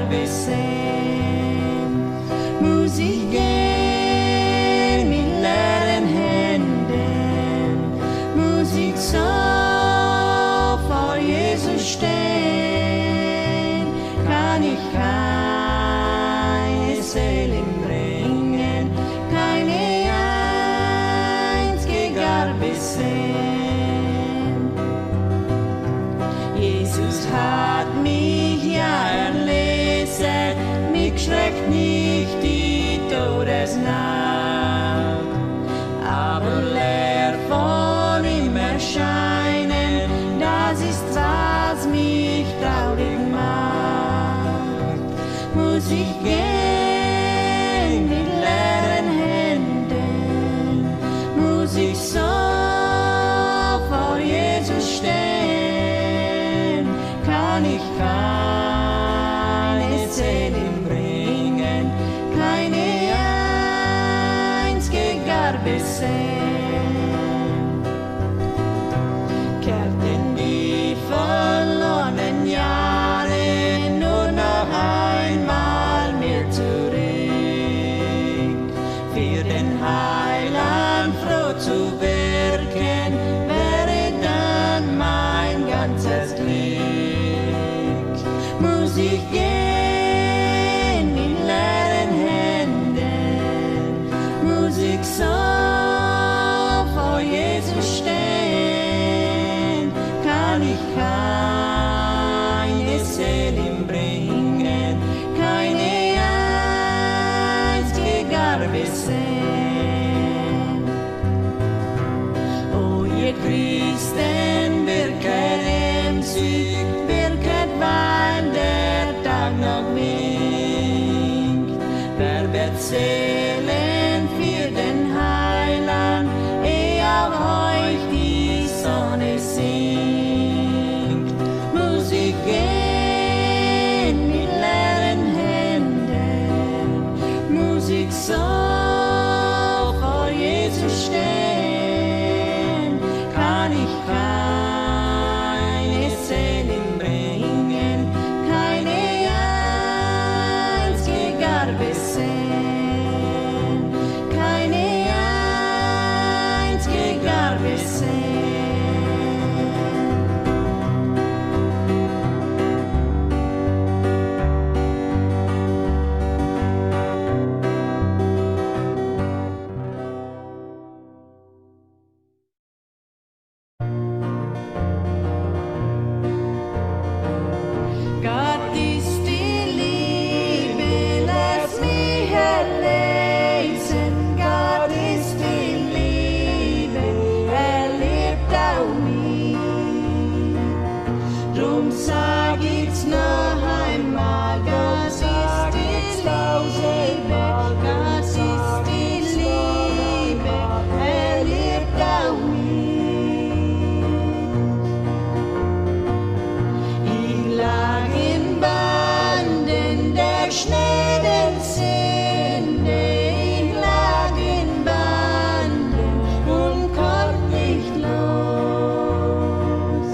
Gabe sein. Muss ich gehen mit leeren Händen, muss ich so vor Jesus stehen, kann ich keine Seele bringen, keine einzige Gabe sein. Jesus hat mich ja erlesen, mich schreckt nicht die Todesnacht, aber leer von ihm erscheinen, das ist, was mich traurig macht. Muss ich gehen mit leeren Händen, muss ich so vor Jesus stehen, kann ich keine Seele bringen, keine einzige Gabe sein. Kehrten die verlorenen Jahre nur noch einmal mir zurück, für den Heiland froh zu wirken, wäre dann mein ganzes Glück. Muss ich gehen mit leeren Händen, muss ich so vor Jesus stehen, kann ich keine Seele bringen, keine einzige Gabe sein. O ihr Christen, wirket im Sieg, wirket, weil der Tag noch winkt. Werbet Seelen für den Heiland, auf euch die Sonne singt. Muss ich gehen mit leeren Händen, muss ich so vor Jesus stehen, kann ich keine Seele bringen, keine einzige Gabe sein, keine einzige Gabe sein. Gott ist die Liebe, lass mich erlesen. Gott ist die Liebe, lebt auch mich. Drum sag ich's noch einmal, Gott ist die Liebe, Gott ist die Liebe, lebt auch mich. Ich lag in Banden der schnellen Sünde, ich lag in Banden und konnt nicht los.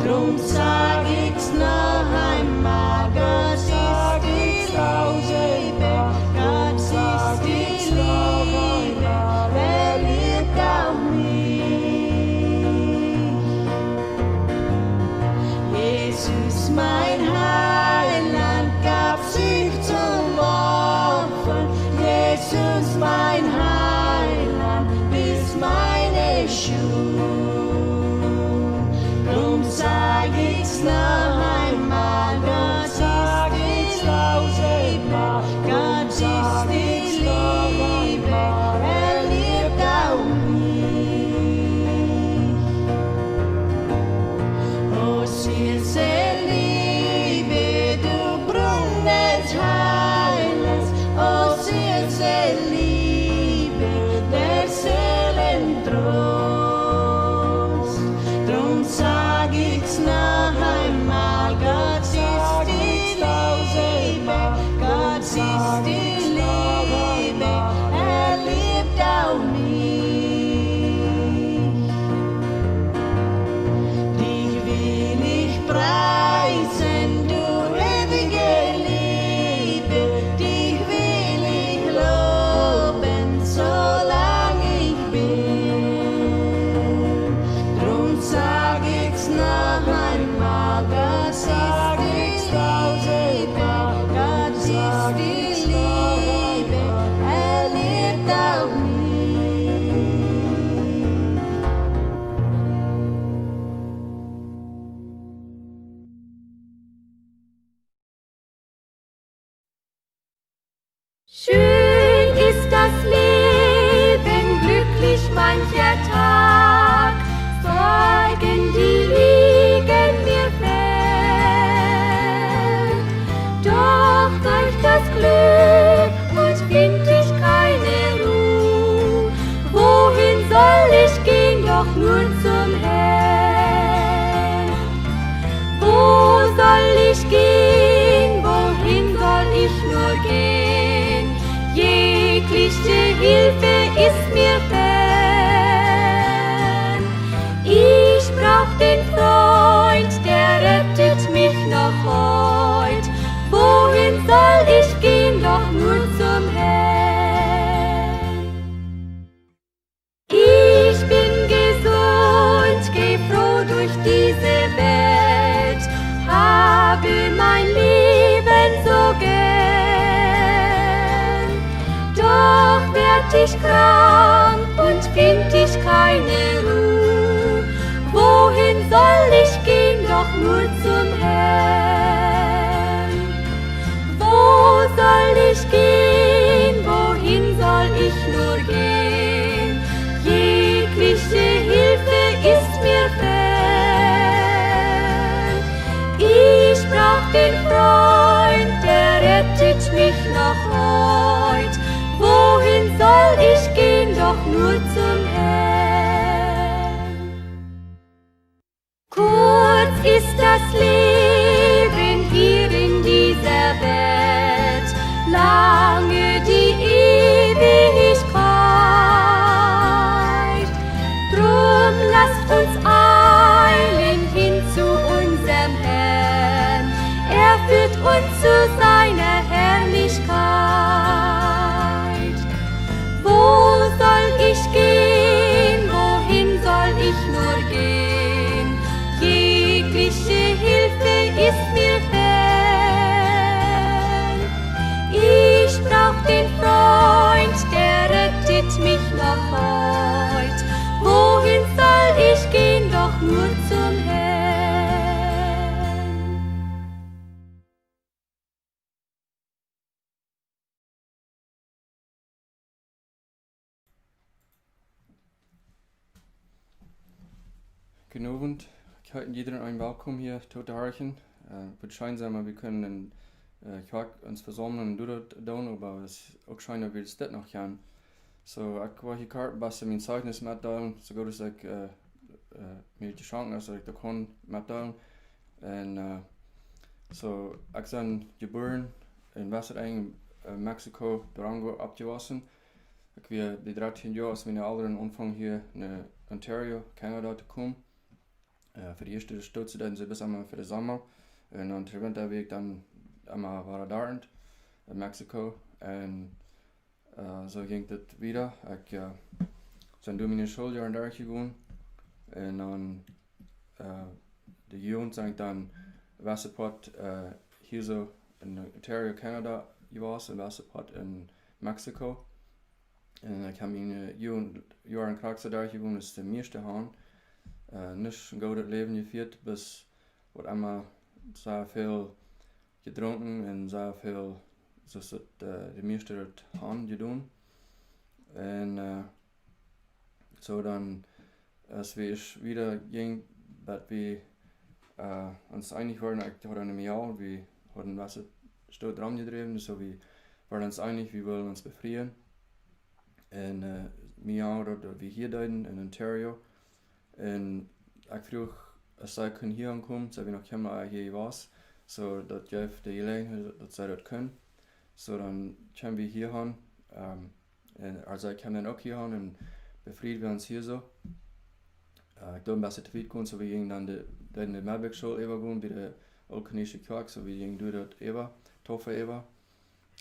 Drum sag ich's noch einmal, Gott ist die Liebe, Gott ist die Liebe, liebt auch mich. Jesus, mein Heiland, gab sich zum Opfer. Jesus, mein Heiland, bist meine Schuld. Drum sag ich's noch einmal, Gott ist die Liebe, Gott ist die Liebe, liebt auch mich. O süße Liebe, Schön ist das Leben, glücklich mancher Tag, Sorgen, die liegen mir fern. Doch durch das Glück und find ich keine Ruhe. Wohin soll ich gehen, doch nur zum Herrn? Wo soll ich gehen, wohin soll ich nur gehen? Jegliche Hilfe ist mir fern. Ich brauch den Freund, der rettet mich noch heut. Wohin soll ich gehen, doch nur zum Herrn? Ich bin gesund, geh froh durch diese Welt, habe mein Leben so gern. Doch werd ich krank und find ich keine Ruhe. Wohin soll ich gehen, doch nur zum Herrn? Wo soll ich gehen, wohin soll ich nur gehen? Jegliche Hilfe ist mir fern. Ich brauch den Freund, der rettet mich noch heut. Wohin soll ich gehen, doch nur zum Herrn? Kurz ist das Leben hier in dieser Welt, lange die Ewigkeit. Drum lasst uns eilen hin zu unserem Herrn, er führt uns zu seiner Herrlichkeit. Wo soll ich gehen, wohin soll ich nur gehen? Jegliche Hilfe ist mir fern. Ich brauch den Freund, der rettet mich noch heut. Wohin soll ich gehen, doch nur zum Herrn? Guten Abend, ich heiße jeder ein Willkommen hier zu Doerksen. Het schijnt maar we kunnen uns versammeln und das tun, aber es auch scheint, wir das noch gaan. So, ich war hier gerade ein bisschen mein Zeugnis mitteilen, so gut dass ich mir die Chance, dass ich da kann mitteilen. Und so, ich bin geboren in Western, Mexiko, Durango abgewassen. Ich war die 13 Jahre aus meiner Eltern Anfang hier in Ontario, Kanada zu kommen. Für die erste Stütze dann sie bis einmal für den Sommer. Und dann der Winterweg dann einmal war dort in Mexiko. Und so ging das wieder. Ich bin durch meine Schuljahr in Doerksen gegangen. Und dann die Jugend sind dann Wasserport hier so in Ontario, Kanada gewesen, und Wasserport in Mexiko. Und ich habe meine Jahre in Klassen Doerksen gewohnt, das ist der meiste Hahn. Nicht ein gutes Leben geführt, bis wird einmal sehr viel getrunken und sehr viel, so ist die meiste Hahn getan. Und so dann, als wir wieder ging, dass wir uns einig waren, ich hatte eine Jahr, wir hatten was dran getrieben, so wir waren uns einig, wir wollen uns befreien. Und mir oder wir hier in Ontario. Und ich frage, als sie können hier ankommen, so wir noch immer hier was, so dass ich die Gelegenheit, dass sie das können. So dann können wir hier hin, und also ich kann dann auch hier hin und befrieden wir uns hier so. Ich habe ein bisschen zu weit gehen, so wir gingen dann die Melbeck-Schule übergehen, bei der Alkanische Kirche, so wir gingen durch das über, Toffe über.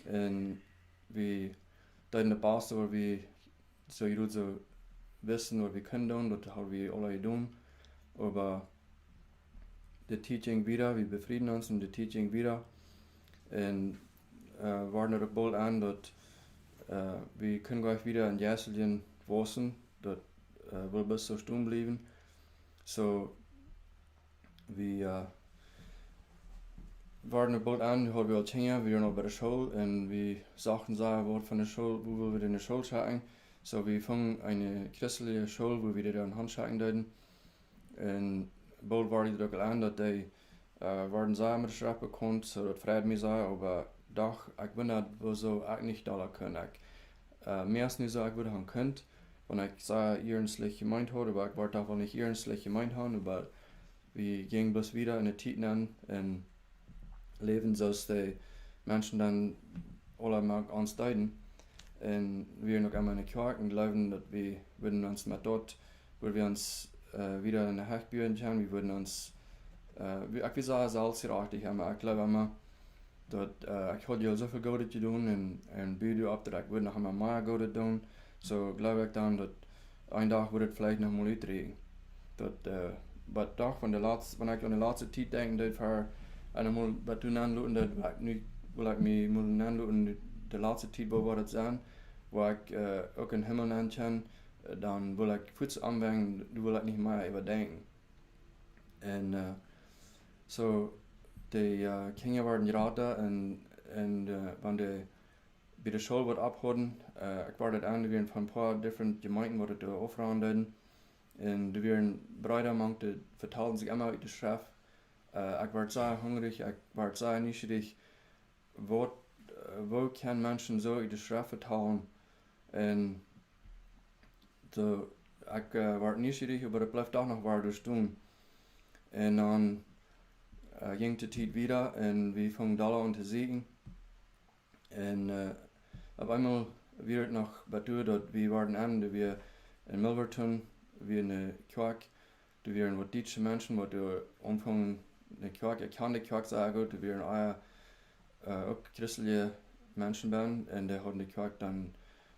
Und wir dann der Pastor, wo wir so gut so wissen, was wir können tun, das haben wir alle tun. Aber das Teaching wieder, wir befrieden uns mit dem Teaching wieder. Und waren auch bald an, dass wir können gleich wieder in Jesselien wohnen, das will bis so stehen bleiben. So, wir waren een boot aan, hadden we al tien, we waren nog bij de school en we zagen daar wat van de school, wo wir in de school schauen. So we vangen een christelijke school, wo we daar een handschaken deden. En boot waren er ook al aan dat die waren samen de schrappen kon, zodat vrede mij zei, maar doch, ik ben dat wel zo ik niet dollar kunnen. Ik meest niet zo ik würde haben könnt, wenn ich sah ernstlich gemeint hatte, aber ich wollte auch nicht ernstlich gemeint haben, aber wir gingen bloß wieder in die Titen an und leben, sodass die Menschen dann alle mag uns deuten. Und wir noch einmal in die Kirche und glauben, dass wir würden uns mit dort, wo wir uns wieder in der Hecht bühren können, wir würden uns, ich sage es alles richtig, aber ich glaube immer, dass ich hatte ja so viel Gutes zu tun und büde ab, dass ich würde noch einmal mehr Gutes tun. So glaube ich dann, dass ein Tag wird es vielleicht noch mal uitregen. Aber doch, wenn ich an die letzte Zeit denke, dass ich einmal was tun anluten, dass ich will ich mich mal anluten, die letzte Zeit, wo wir das sein, wo ich auch in den Himmel nennen kann, dann will ich kurz anwenden, du will ich nicht mehr überdenken. Und so, die Kinder werden geraten und wenn die bei der Schule wird abholen, ich war dort an, wir von ein paar different Gemeinden, wo die aufräumen. Und die werden Brüder, die verteilen sich immer uit de Schrift. Ich war sehr hungrig, ich war sehr neugierig, wo können Menschen so uit de Schrift verteilen. Und so, ich war neugierig, aber das bleibt auch noch was zu tun. Und dann ging die Zeit wieder und wir fangen Dollar an zu siegen. Und auf einmal wird noch betur, dass wir waren an, dass wir in Milverton, wir in der Kirche, dass wir mit deutschen Menschen, die anfangen, in der Kirche, ich kann die Kirche sagen, dass wir auch christliche Menschen sind, und die haben die Kirche dann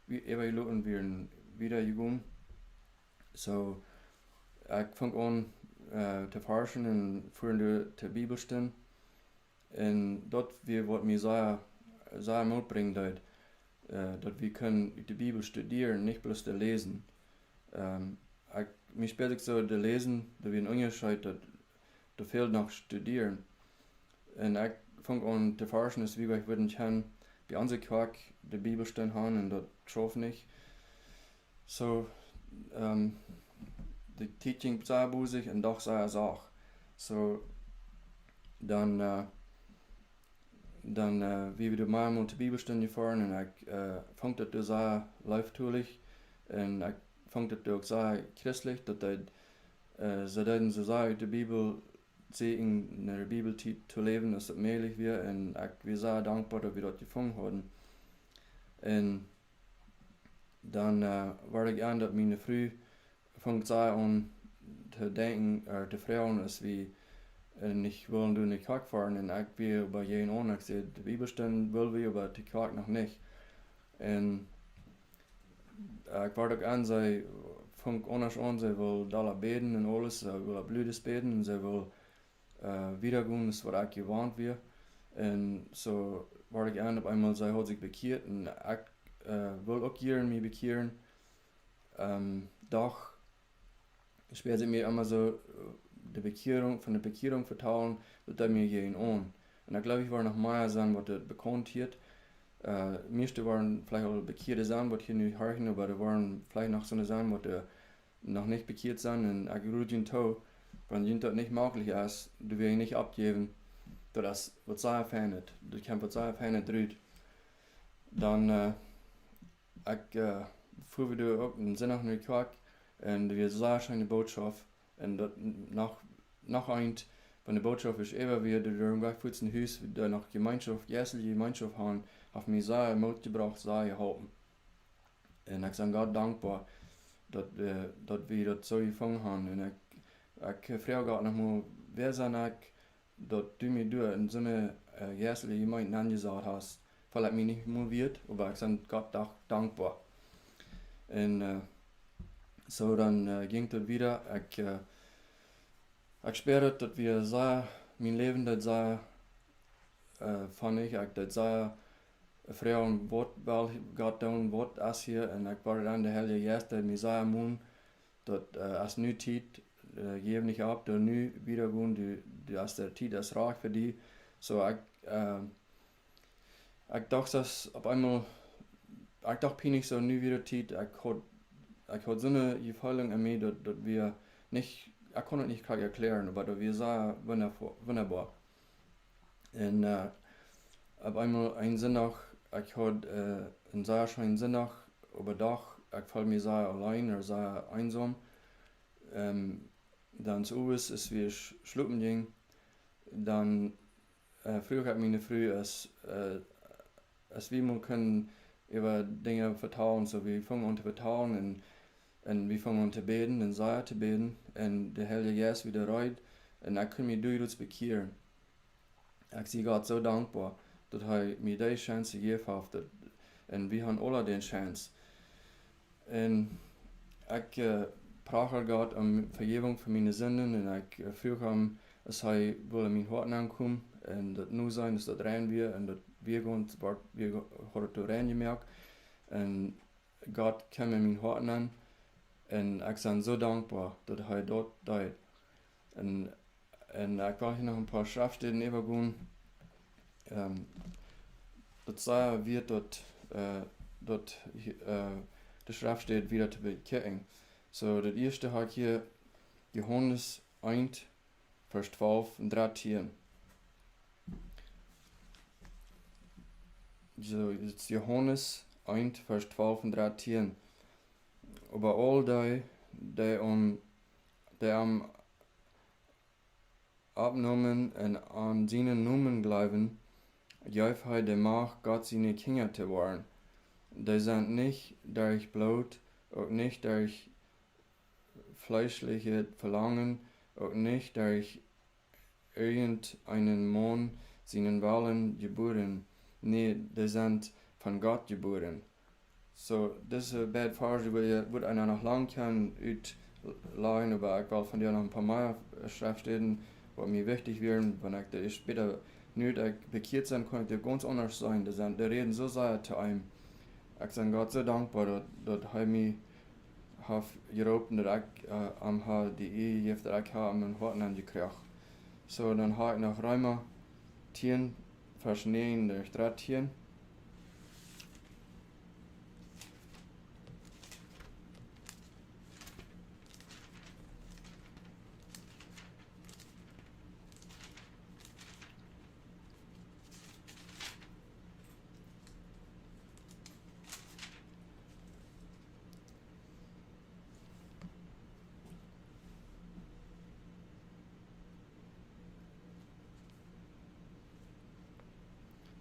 evaluiert und wir wieder gegangen. So, ich fange an zu forschen und führen die Bibel stehen. Und dort wird was mir sehr Mut bringen, dass wir können die Bibel studieren, nicht bloß lesen. Mir später so zu lesen, da wir einen Unterschied, da fehlt noch studieren. Und ich fange an zu forschen, wie ich würden können, bei unserer Kirche die Bibel stehen haben und das schaffe nicht. So, die Teaching sehr busig und doch sehr auch. So, dann wie wir mal mit der Bibelstunde fahren und ich fand das sehr leiftulich und ich fand das auch sehr christlich, dass sie dann so sagen, die Bibel sehen, in der Bibel zu leben, dass es möglich wird und ich bin sehr dankbar, dass wir das gefunden haben. Und dann war ich an, dass meine Frau fängt sehr an zu denken, zu fragen, dass wir nicht wollen durch die Kirche fahren und ich will bei jedem an, ich sehe, die Bibelstunde will wir, aber die Kirche noch nicht. Und ich war doch an, sie fängt anders an, sie will da beten und alles, sie will Blödes beten und sie will wiedergehen, das was ich gewarnt wird. Und so war ich an, auf einmal, sie hat sich bekehrt und ich will auch hier mich bekehren. Doch später sind mir immer so von der Bekehrung vertrauen, wird da mir gehen an. Und da glaube ich, war noch mehr sein, was das bekannt wird. Meiste waren vielleicht auch Bekehrte sein, was hier nicht hören, aber da waren vielleicht noch so eine sein, was noch nicht bekehrt sind. Und ich rufe ihn zu, wenn das nicht möglich ist, du wirst ihn nicht abgeben, das wird sehr verändert. Du kannst was sehr verändert drüben. Dann, fuhr wieder auch in Sinn nach der Kirche und wir sehr schöne Botschaft. Und nach ein, wenn die Botschaft ist, eben wir der irgendwann kurz ein Haus, da noch Gemeinschaft, jährliche Gemeinschaft haben, auf mich sehr Mut gebracht, sehr geholfen. Und ich bin Gott dankbar, dass wir das so gefangen haben. Und ich frage Gott nochmal, wer sind ich, dass du mir in so eine jährliche Gemeinde angesagt hast, weil ich mich nicht motiviert, aber ich bin Gott auch dankbar. Und so dann ging das wieder. Ich spüre, dass wir sehr, mein Leben, das sehr, fand ich, das sehr fragen, was Gott tun, was ist hier, und ich war dann der Heilige Geist, der mir sehr ermuntert, dass als nu Zeit, geben nicht ab, der nu wieder gehen, die als der Zeit ist reich für die, So, ich dachte, dass auf einmal, ich dachte, pinig so nie wieder Zeit, ich hatte so eine Gefühlung in mir, dass wir nicht, ich konnte es nicht klar erklären, aber dass wir sehr wunderbar. Und auf einmal ein Sonntag, ich hatte einen sehr schönen Sonntag, überdacht, ich fühlte mich sehr allein oder sehr einsam. Dann so ist wie ich schlupen ging, dann früher hat meine Früh als wie man können über Dinge vertrauen, so wie fangen an zu vertrauen und wir fangen an zu beten und sehr zu beten und der Heilige Geist wieder rein und ich kann mich durch bekehren. Ich bin Gott so dankbar, dass er mir diese Chance gegeben hat und wir haben alle die Chance. Und ich brauche Gott um Vergebung für meine Sünden und ich fühle ihm, dass er will in mein Herz ankommen und das nur sein, dass das rein wird und das wir haben das reingemerkt und Gott kam in mein Herz an und ich bin so dankbar, dass er dort ist. Und ich will hier noch ein paar Schriftstellen übergehen. Das sei wird dort die Schriftstelle wieder zu bekennen. So, das erste hat hier Johannes 1, Vers 12 und 13. So, jetzt Johannes 1, Vers 12 und 13. Aber all die am abnommen und an seinen Namen bleiben, geeft hij de Macht, Gott seine Kinder zu werden. Die sind nicht durch Blut, auch nicht durch fleischliche Verlangen, auch nicht durch irgendeinen Mann seinen Willen geboren. Nee, die sind von Gott geboren. So, diese beiden Verse wird einer noch lang können utleihen, aber ich will von dir noch ein paar mehr Schriftstellen, was mir wichtig wären, wenn ich später nicht bekehrt sein kann, die ganz anders sein. Die reden so sehr zu einem. Ich bin Gott so dankbar, dass er mich hat geroepen, dass ich die Ehe heeft, dass ich an mijn Herzen angekriegt. So, dann habe ich noch Römer 10, Vers 9 durch 13.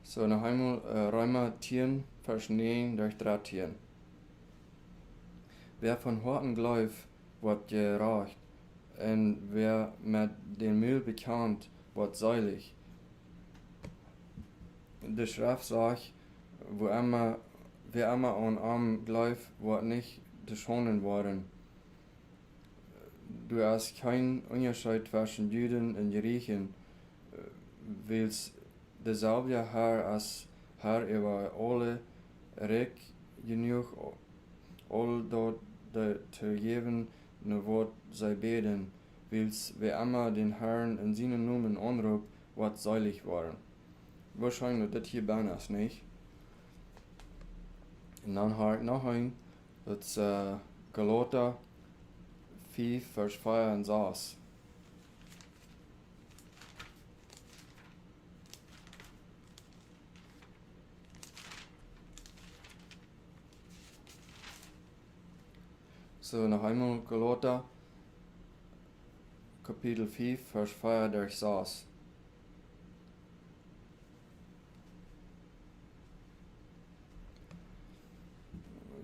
So, noch einmal Römer 10, Vers 9 durch 13. Wer von Herzen glaubt, wird gerecht, und wer mit dem Müll bekannt, wird selig. Die Schrift sagt, wer immer an Arm glaubt, wird nicht geschoren werden. Du hast keinen Unterschied zwischen Juden und Griechen, willst derselbe Herr als Herr über alle recht genug, all dort zu geben, nur wird sie beten, willst wer immer den Herrn in seinen Namen anruft, wird selig werden. Wahrscheinlich das hier bin ich nicht. Und dann habe ich noch ein, das Galater 5, Vers 4 und 6. So, noch einmal Galater, Kapitel 5, Vers 4 durch 6.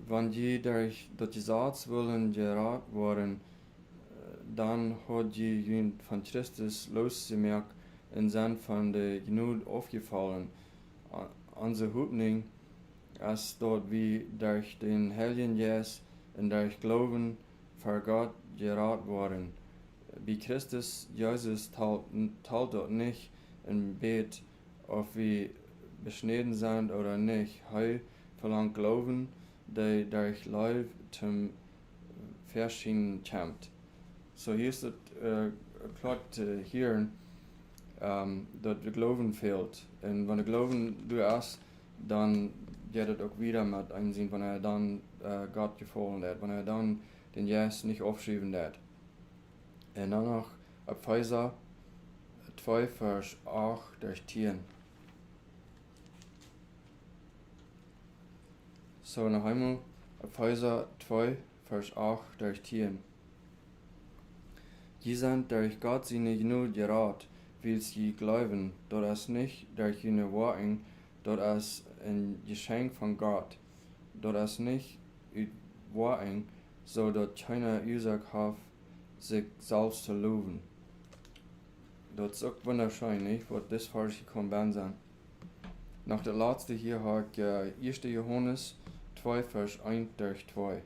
Wenn je durch das Gesetz willen gerat worden, dann hat je von Christus losgemerkt und sind von der Gnade aufgefallen. Unsere Hoffnung ist dort wie durch den Heiligen Geist und durch Glauben für Gott gerat worden. Bei Christus Jesus teilt dort nicht im Bett, ob wir beschnitten sind oder nicht. Er verlangt Glauben, der durch Leib zum Verschieden kommt. So hier ist es klar zu hören, dat de Glauben fehlt. Und wenn der Glauben du hast, dann geht es auch wieder mit einsehen, wenn dann Gott gefallen hat, wenn dann den Yes nicht aufschreiben hat. Und dann noch Epheser 2, Vers 8 durch 10. So, noch einmal Epheser 2, Vers 8 durch 10. Je sind durch Gott seine Gnade gerat, weil sie glauben, dort es nicht durch ihre Worten, dort es ein Geschenk von Gott, dort es nicht uit Worten, so dort keiner Ursache hat, sich selbst zu loben. Das ist auch wunderschön, nicht, was das Vers gekommen sein. Nach der letzte hier hat 1. Johannes 2, Vers 1 durch 2.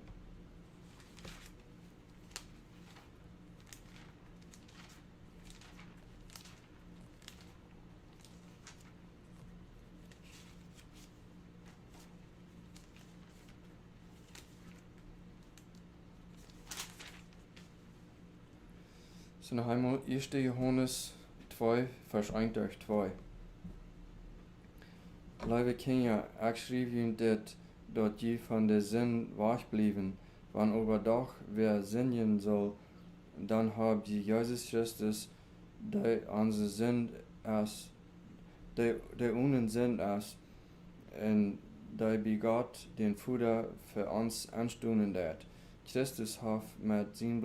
So noch einmal 1. Johannes 2, Vers 1 durch 2. Liebe Kinder, ich schrieb Ihnen das, dort je von der Sinn wach blieben, wann aber doch wer sinnen soll, dann habt ihr Jesus Christus, der unser Sinn ist, der unen Sinn ist, und der bei Gott den Vater für uns anstunden hat. Christus hat mit seinem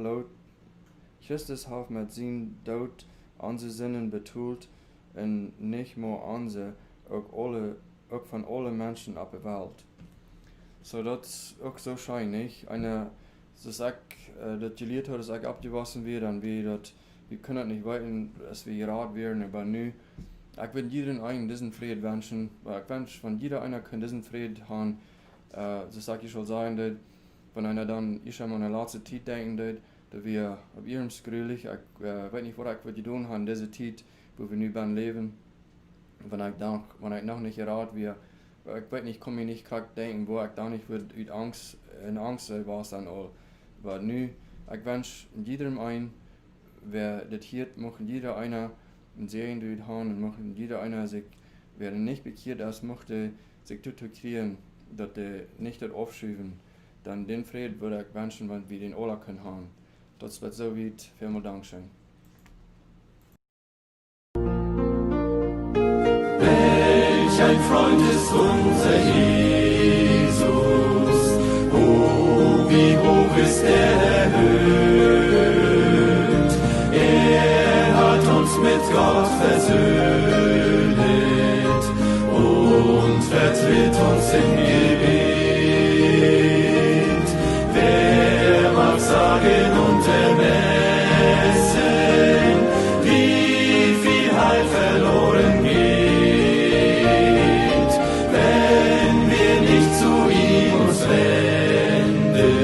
Blut unsere Sinnen betult, und nicht nur unsere, auch von allen Menschen auf der Welt. So, das ist auch so schön, nicht? Das gelehrt hat, dass ich abgewaschen wird, und wir können nicht warten, dass wir gerat werden, aber nu, ich will jedem einen diesen Frieden wünschen, weil ich wünsche, von jeder einer kann diesen Frieden haben, das sag ich schon sagen, dass, wenn einer dann, ich an meine letzte Zeit denken, dass wir auf ihrem Skrülich, ich weiß nicht, was ich tun habe, diese Zeit, wo wir nu beim Leben, wenn ich noch nicht gerat wird, ich weiß nicht, kann mir nicht gerade denken, wo ich da nicht wird, in Angst war es dann all. Aber nu, ich wünsche jedem ein, wer das hier macht, jeder einer einen Serien durch haben und machen jeder einer sich, wer nicht bekehrt ist, möchte sich zu kriegen, dass der nicht das aufschreiben, dann den Frieden würde ich wünschen, wenn wir den alle können haben. Das wird so weit, vielen Dank schön. Welch ein Freund ist unser Jesus, oh, wie hoch ist er erhöht. Er hat uns mit Gott versöhnt und vertritt uns im Gebet. Wer mag sagen und ermessen, wie viel Heil verloren geht, wenn wir nicht zu ihm uns wenden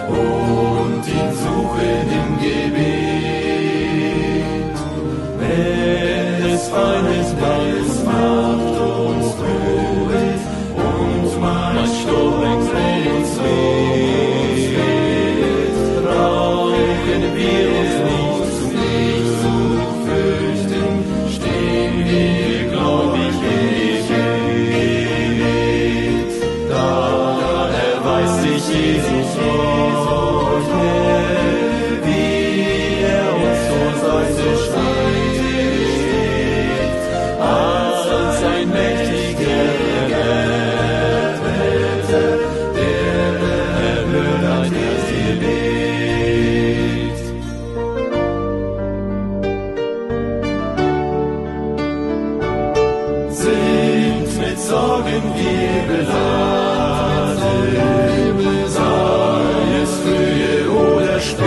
und ihn suchen im Gebet. Wenn es feines Beis macht uns ruhig und mein Sturm uns weht, brauchen wir uns nicht zu fürchten, stehen wir gläubig im Gebet. Da erweist sich Jesus heute, wie er uns zur Seite steht, als ein mächtiger Retter, der erhört ein Gebet. Sind mit Sorgen wir beladen, sei es frühe oder spät,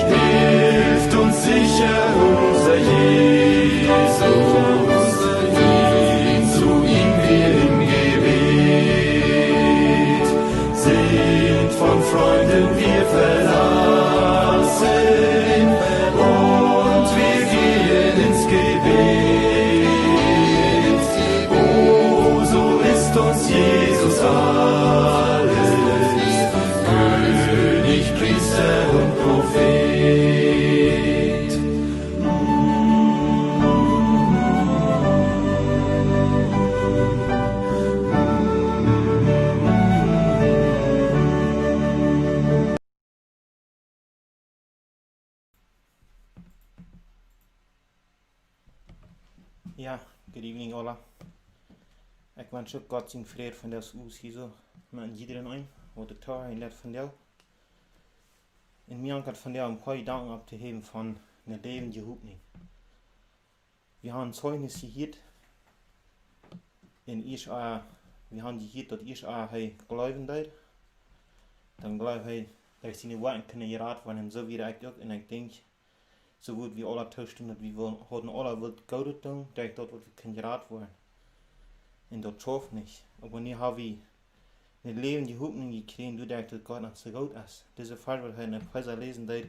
hilft uns sicher unser Jesus, zu ihm wir im Gebet, sind von Freunden wir verlassen und wir gehen ins Gebet. Oh, so ist uns Jesus alles, König, Priester und Prophet. Ja, good evening alla. Ik wens ook God zijn vrede van das oes hier zo met iedereen een, wat de taal en dat van jou. En mij had van jou een paar danken op te geven van een levende hoopning. We hebben Zeugnis gehört in Israël, we hebben gehört dat Israël hij geloven deed. Dan geloof hij dat zijn woorden kunnen geraad worden en zo weer ik ook. En ik denk, zo goed we alle toesten dat we hadden alle wat goud doen, dat wat we kunnen geraad worden. En dat schafft nicht. Aber nu hebben we een levende hoopning gekregen doordat dat God ons zo goed is. Deze vers wat hij in de Epheser lezen deed,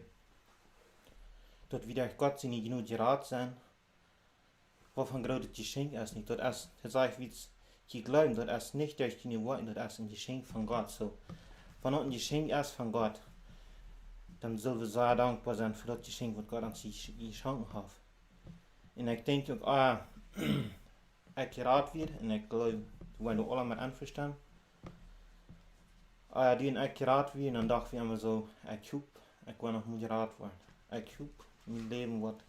dat we dat God zijn niet genoeg geraad zijn, waarvan groot het geschenk is niet. Dat is, het zegt iets, je glaubt, dat is niet durch die woorden, dat is een geschenk van God. So, wenn het een geschenk is van God, dan zullen we zeer dankbaar zijn voor dat geschenk wat God ons geschenkt heeft. En ik denk ook, ik geraad weer, en ik geloof, we zijn alle met einverstanden. Die ik geraad weer, en dan dacht ik immer zo, ik hoop, ik wil nog moet geraad worden. Ik hoop, mijn leven wordt,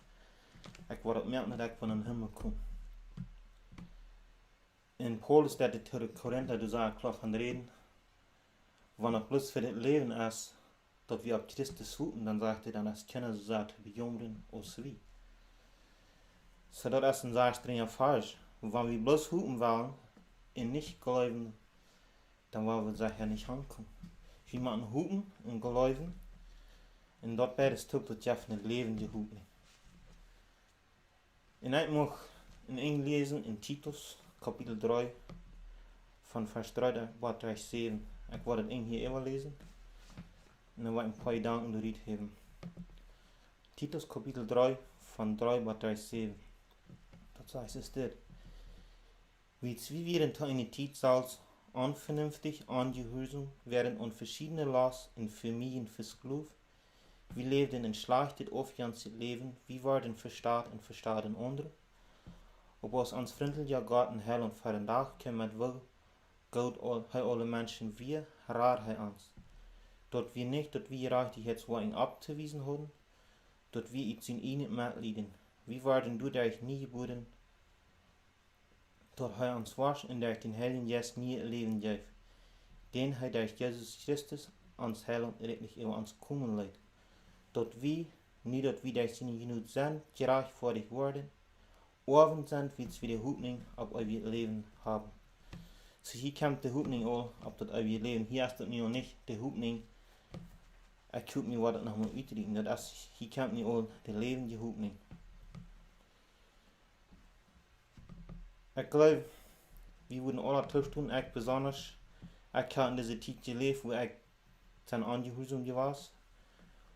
ik word het merken dat ik van een hemel kom. En Paulus dat het tegen de Korinther, dus ik klaar van reden, wanneer het plus voor het leven is, dat we op Christus hopen, dan zegt hij, dan is kennen ze dat bejongeren als wie. So dat is een zeer strenge vers. Wanneer we bloß hopen willen en niet geloven, dan willen we zeggen niet aankomen. We moeten hopen en geloven, en dat beide stuk tot je van het levende hopen. En ik mag in Engels lezen in Titus, kapitel 3, van vers 3 tot 7. Ik wil het hier even lezen. En dan wil ik een paar gedanken door dit hebben. Titus kapitel 3, van 3 tot 7. Dat zegt es dit. Wie wir in eine Zeit als unvernünftig, ungehorsam, werden und verschiedene Last in Familien versklavt. Wir leefden een schlechtes aufganses Leben, wir waren verstaat en verstaden anderen. Op ons vriendelijke God in hel en vandaag met wil God hij alle mensen weer, raar hij ons. Dat we niet dat we gerechtigheidswegen ab te wijzen hadden, dat we iets in ihnen metlieden. Wir waren doordat nie geboren, dat hij ons was en dat den Heiligen Geist nie leven geeft. Den hij durch Jesus Christus ons heilen redlich über ons komen leidt. Dat we, niet dat we durch zijn genoeg zijn, gerechtvaardigd worden, oven zijn, wie we de hoopning op euer leven hebben. So hier komt de hoopning al op dat euer leven. Hier is dat nu nog niet de hoopning. Ik hoop niet wat het nog moet uitdrukken. Dat is, hier komt nu al de levende hoopning. Ik geloof, we worden alle toestoen, ik besonders. Ik had in deze tijd geleefd, waar ik zijn ongehoorzaam was,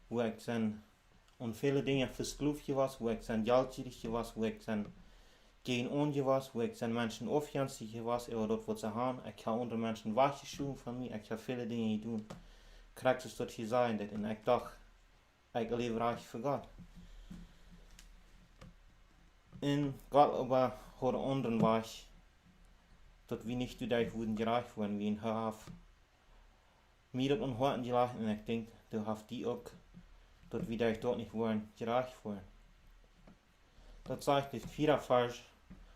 waar ik zijn on vele dingen versklavd was, waar ik zijn geldgierig was, waar ik zijn geen onge was, waar ik zijn mensen afganstig was, over dat wat ze hadden. Ik heb andere mensen weggeschoven van mij, ik heb vele dingen gedaan. Krijg dus dat gezegd dat, en ik dacht, ik leef recht voor God. En God aber had een andere weg, dat we niet toedag worden gerecht worden, wie een heeft mij dat onhoorten gelegd, en ik denk, dat heeft die ook, dat we daar dort niet worden gerecht worden. Dat zegt de vierde vers,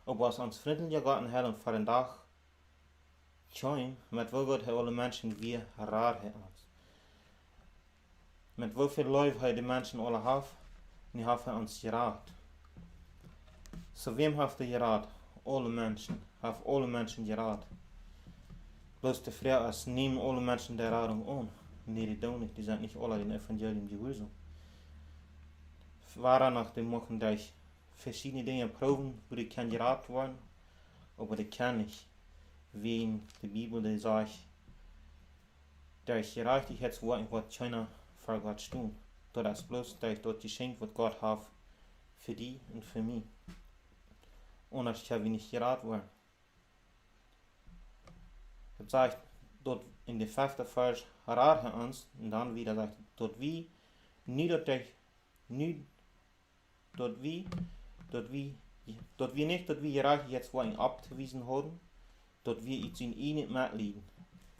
op was ons vriendelijke God in hel en vandaag, tjoin, met wil God hij alle mensen weer raar heeft ons. Met hoeveel lief hij de mensen alle heeft, en hij heeft hij ons geraakt. So wem heeft hij geraakt? Alle mensen. Heeft alle mensen geraakt. Bloß de vraag is, nemen alle mensen de radung aan? Nee, die doen niet. Die zijn niet alle in het evangelium gehoorzaam. Waaraan die mogen durch verschiedene dingen proeven, hoe die kan geraakt worden, aber die kan niet. Wien de Bibel die zegt, durch gerechtigheidswoorden wat keiner voor God stond. Dat is bloß durch dat geschenk wat God heeft voor die en voor mij. Anders kan we niet geraakt worden. Het zegt dat in de vijfde vers raar hij ons, en dan weer zegt dat we niet dat we gerechtigheidswegen ab te wijzen hadden, dat we iets in ihnen metlieden.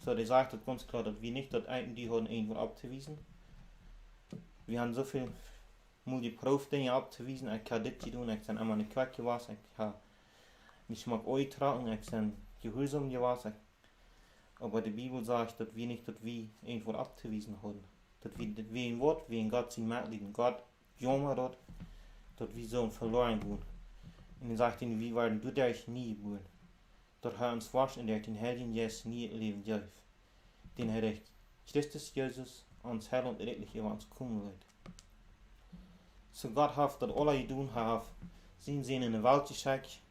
So, die zegt het ganz klar, dat we niet dat die hadden irgendwo ab te wijzen. We hebben zoveel moeilijke proefdingen ab te wijzen. Ik heb dit gedaan, ik ben allemaal een kwak geweest, ik heb mich mag euch tragen, ich bin gehorsam gewesen. Aber die Bibel sagt, dass wir nicht, dass wir irgendwo abzuwiesen haben. Dass wir ein Wort, wie in Gott sein Mitleiden. Gott jammer dort, dass wir so verloren gehen. Und er sagt ihnen, wir werden durch euch nie geboren. Dort hat uns wasch in der den Heiligen Jesus nie leben dürfen. Den hat Christus Jesus uns Herr und redlich über uns kommen wird. So Gott hat das alle getan, hat sein Sinn in der Welt geschickt,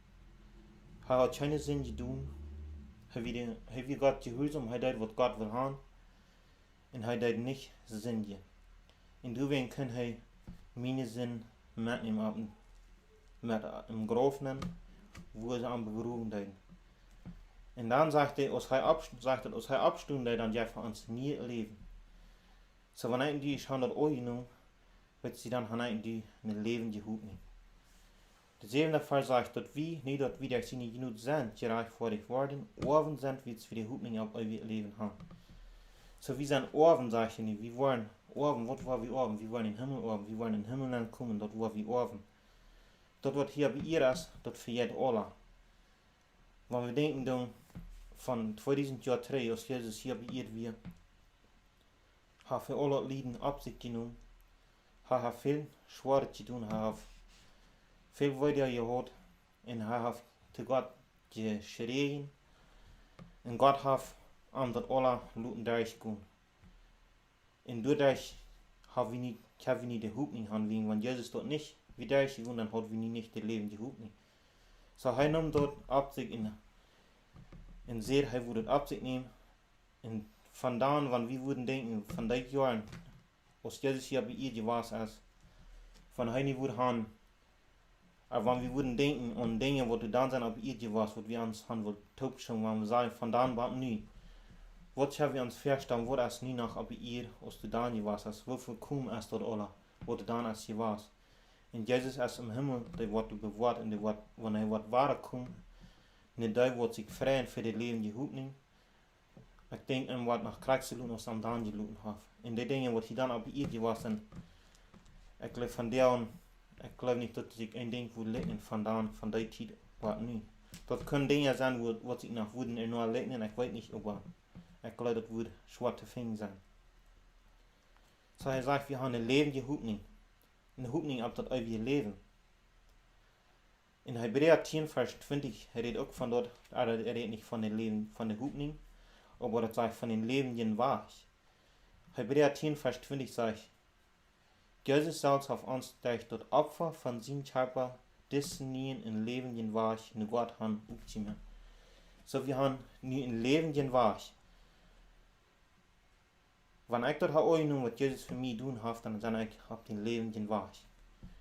hat keine Sinn getan, hat wir Gott gehorsam, hat das, was Gott will haben, und hat das nicht Sinn. Und deswegen kann er meine Sinn mitnehmen, mit im Grab nehmen, wo sie am begraben werden. Und dann sagt er, als er abstünde, dann ja für uns nie leben. So wenn die schon das Ohr genommen, wird sie dann die ein Leben gehoben. Der 7. Vers sagt, dass wir, nicht dass wir durch sie genug sind, gerecht vor dich worden, Orven sind, wie es für die Hoffnung auf euer Leben haben. So wir sind Orven, sag ich nicht, wir wollen Orven, was war wir Orven? Wir wollen in den Himmel Orven, wir wollen in den Himmel kommen, dort war wir Orven. Dort wird hier bei ihr ist, dort verjährt alle. Wenn wir denken dann, von 2000 Jahren 3, als Jesus hier bei ihr war, hat für alle Lieden ab sich genommen, hat viel Schwares getan, hat viel weiter gehört und hat zu Gott geschrien und Gott hat das alle Leuten durchgehen. Und dadurch haben wir nicht die Hoffnung haben, wenn Jesus dort nicht wie durchgegangen, dann hat wir nicht das Leben die Hoffnung. So er nimmt dort ab sich und seht, er würde ab sich nehmen und von da an, wenn wir würden denken, von den Jahren, als Jesus hier bei ihr gewesen ist, von Hein würde haben, aber wenn wir würden denken an Dinge, die dann sind, bei ihr gewesen, was wir uns haben, wo taub schon, wenn wir sagen, von da an, was nie, was haben wir uns verstanden, wo das nie nach bei ihr, als du dann gewesen ist, wofür kaum ist dort alle, wo du dann ist gewesen. Und Jesus ist im Himmel, der wird bewahrt, und wenn er wird wahre kommt, und der wird sich freuen für das Leben, die Hoffnung. Ich denke, er wird nach Kriegsluten aus am Dan geluten haben. Und die Dinge, die dann bei ihr gewesen sind, ich glaube von der an, ich glaube nicht, dass sich ein Ding würde leiten von der Zeit war nie. Das können Dinge sein, wo sich nach würden nur leiten, ich weiß nicht, aber ich glaube, das würde schwer zu finden sein. So er sagt, wir haben eine lebende Hoffnung. Eine Hoffnung auf das ewige Leben. In Hebräer 10, Vers 20, er redet auch von dort, er redet nicht von dem Leben, von der Hoffnung, aber er sagt von dem lebenden Wahrheit. Hebräer 10, Vers 20 sagt, Jesus selbst auf uns durch das Opfer von seinem Körper dessen nie in lebenden Wahrheit in Gott haben aufzunehmen. So wir haben nie in lebenden Wahrheit. Wenn ich das habe, was Jesus für mich tun hat, dann sage ich, auf den lebenden Wahrheit.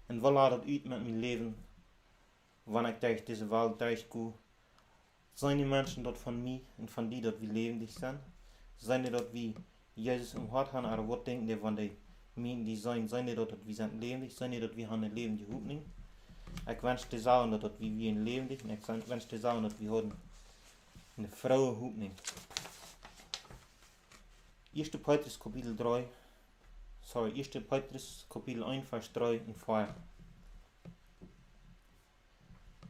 Und was laat das uit mit meinem Leben, wenn ich durch diese Welt durchgehe? Seien die Menschen dort von mir und von die dort wie lebendig sind? Seien die dort wie Jesus im Hart haben, oder was denken die, wenn die meinen, die seien die dort wie sind lebendig? Seien die dort wie haben eine lebende Hoffnung? Ich wünsche dir sagen, dort wie wir lebendig, und ich wünsche dir sagen, dort wir haben eine frohe Hoffnung. 1. Petrus Kapitel 1, Vers 3 und 4.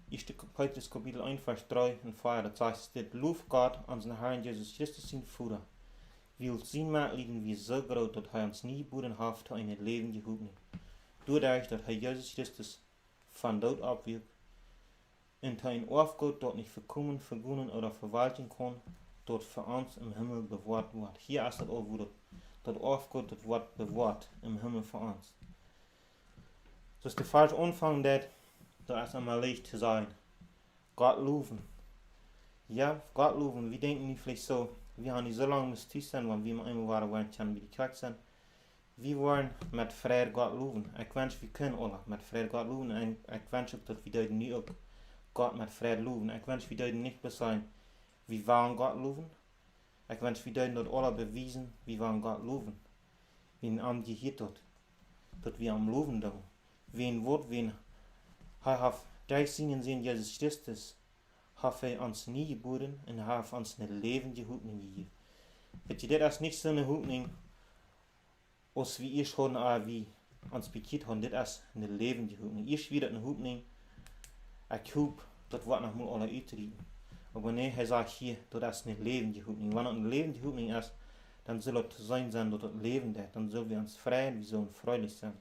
1. Petrus Kapitel 1, Vers 3 und 4, das heißt, dit loof Gott, unseren Herrn Jesus Christus, sein Vater, will sein Mitleiden wie so groß, dass er uns nie geboren hat, zu einer lebende Hoffnung. Dadurch, dass er Jesus Christus von Tod abwirkt, und ein Aufgott dort nicht verkommen, vergunnen oder verwalten kann, dort für uns im Himmel bewahrt wird. Hier ist das auch, wo das Aufgott dort wird bewahrt im Himmel für uns. Das ist der falsche Anfang, da ist einmal leicht zu sein. Gott loben. Ja, Gott loben. Wir denken nicht vielleicht so, wir haben nicht so lange müssen sein, wenn wir einmal waren, wie die Klassen. Wir wollen mit Fehr Gott loben. Ich wünsche, wir können alle mit Fehr Gott loben. Und ich wünsche, dass wir nie auch Gott mit Fehr loben. Ich wünsche, wir nicht sein, wir wollen Gott loben. Ich wünsche, wir dort alle bewiesen, wir wollen Gott loben. Wie am gehört dort, dass wir am loben da. Wen wird, wen hat durch seinen Sinn Jesus Christus, hat uns nie geboren und hat uns eine lebende Hoffnung gegeben. Bitte, das ist nicht so eine Hoffnung, als wie ihr schon wie uns bekehrt haben, das ist eine lebende Hoffnung. Ich wieder eine Hoffnung, ich hoffe, dat wordt nog moet alle uitrieden. Aber nee, hij sagt hier, dat is niet levende hoopning. Wanneer het een levende hoopning is, dan zal het zijn dat het leven is. Dan zullen we ons vrij en we zullen vredig zijn.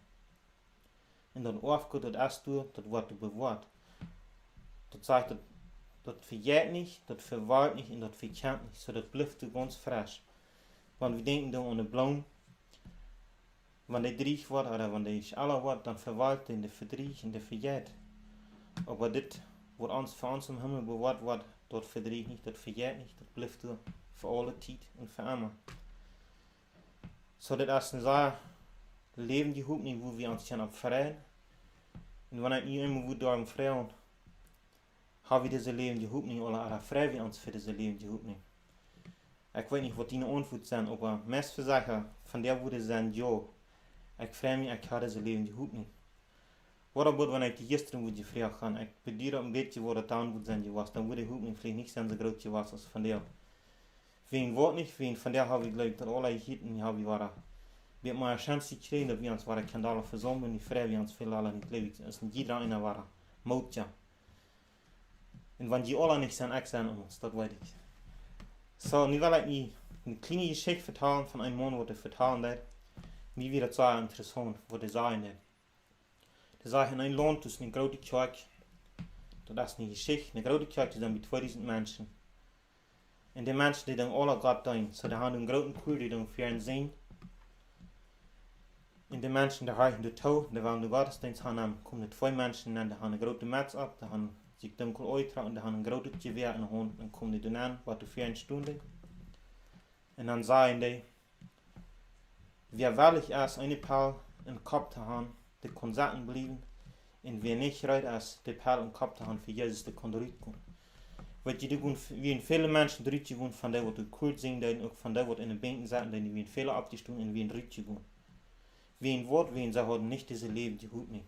En dat overgoed, dat is door, dat wordt bewaard. Dat zegt dat vergeet niet, dat verwaart niet en dat verkent niet. So dat blijft door ons fris. Want we denken dan aan de bloem. Wanneer die dreig wordt, of wanneer die alle wordt, dan verwaart en de verdrieg en de vergeet. Aber dit wordt ons voor ons im Himmel bewaard wordt, dat verdrieg niet, dat vergeet niet, dat blijft door voor alle tijd en voor immer. So dat is een zeer levende hoopning, wo wir uns gaan op vrijen. En wanneer het niet immer wordt door vrijen, hebben we deze levende hoopning, of vrij we ons voor deze levende hoopning. Ik weet niet wat die antwoord zijn, aber meest verzaken van der woorden zijn ja. Ik vraag me, ik ga deze levende hoopning. Wat gebeurt wanneer ik de gisteren moet je vragen gaan? Ik bedoel een beetje wat het antwoord zijn was, dan wordt de hoopning vielleicht niet zo groot was als van der. Wien wordt niet, wien van der hebben we geloof dat alle hieten hebben we waren. We hebben maar een chance gekregen dat we ons waren kanalen verzamelen en die vrij we ons veel alle niet leuk. Het is niet iedereen een waren. Moutja. En wanneer die alle niet zijn, ik zijn om ons, dat weet ik. So, nu wil ik niet een kleine geschichte vertellen van een man wat hij vertellen deed. Wie weer dat zeer interessant, wat hij zei deed. Hij zei in een land tussen een grote kerk, dat is een geschichte, een grote kerk is dan met 2000 mensen. En die mensen die dan alle God doen, so die hebben een grote koer die dan voor hen zien. En die mensen die reichen de touw, die willen de godsdienst gaan, komen 2 mensen en die hebben een grote mats op, die hebben zich dunkel uitgetragen en die hebben een grote geweer in de hand en komen die doen aan, wat de voor hen stonden. En dan zeggen die, wie willig is een paal in de kop te hebben, die kon zaten blijven. En wie niet rijdt is, die paal in de kop te hebben voor Jezus, die kon eruit komen. Wat je doet, wie veel mensen eruit gaan van die wat de koord zien, en ook van die wat in de bänken zaten, die wie veel opgestoen en wie eruit gaan. Wie een woord, wie ze hadden niet deze levende hoopning.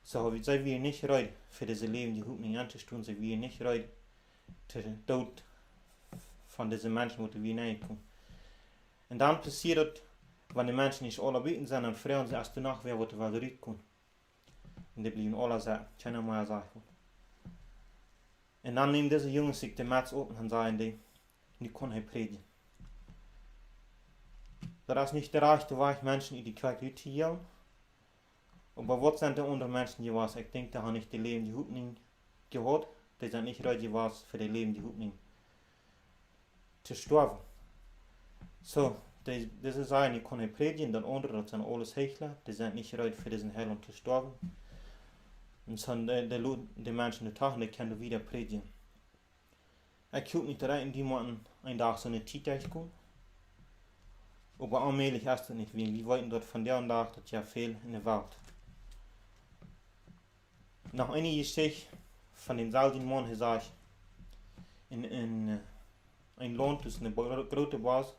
Ze wie niet rijdt voor deze levende hoopning aan te stoen, ze wie niet rijdt te dood van deze mensen wat wie niet komen. En dan passiert het, wanneer de mensen niet alle buiten zijn, dan vragen ze als de nacht weer wat er wel eruit komt. En die blijven alle zeggen, tjena maar zeggen. En dan neemt deze jongens zich de mats op en zeggen die, nu kon hij predigen. Dat is niet de rechte weg mensen in die kerk uit te halen. Maar wat zijn de andere mensen geweest? Ik denk, die hebben niet de levende hoopning gehad. Die zijn niet ready geweest voor de levende hoopning te sterven. So, deze zeggen, die kon hij predigen, dan andere, dat zijn alles hechelen. Die zijn niet ready voor deze hel om te sterven. En zo de mensen die tagen, die kunnen wieder predigen. Ik hoop niet dat die moeten een dag zo'n tijd tegenkomen. Aber allmählich ist das nicht wie. Wir wollten dort von der und da, das ja viel in der Welt. Nach einer Geschichte von dem selben Mann, er sagt, in ein Land tussen een grote bos,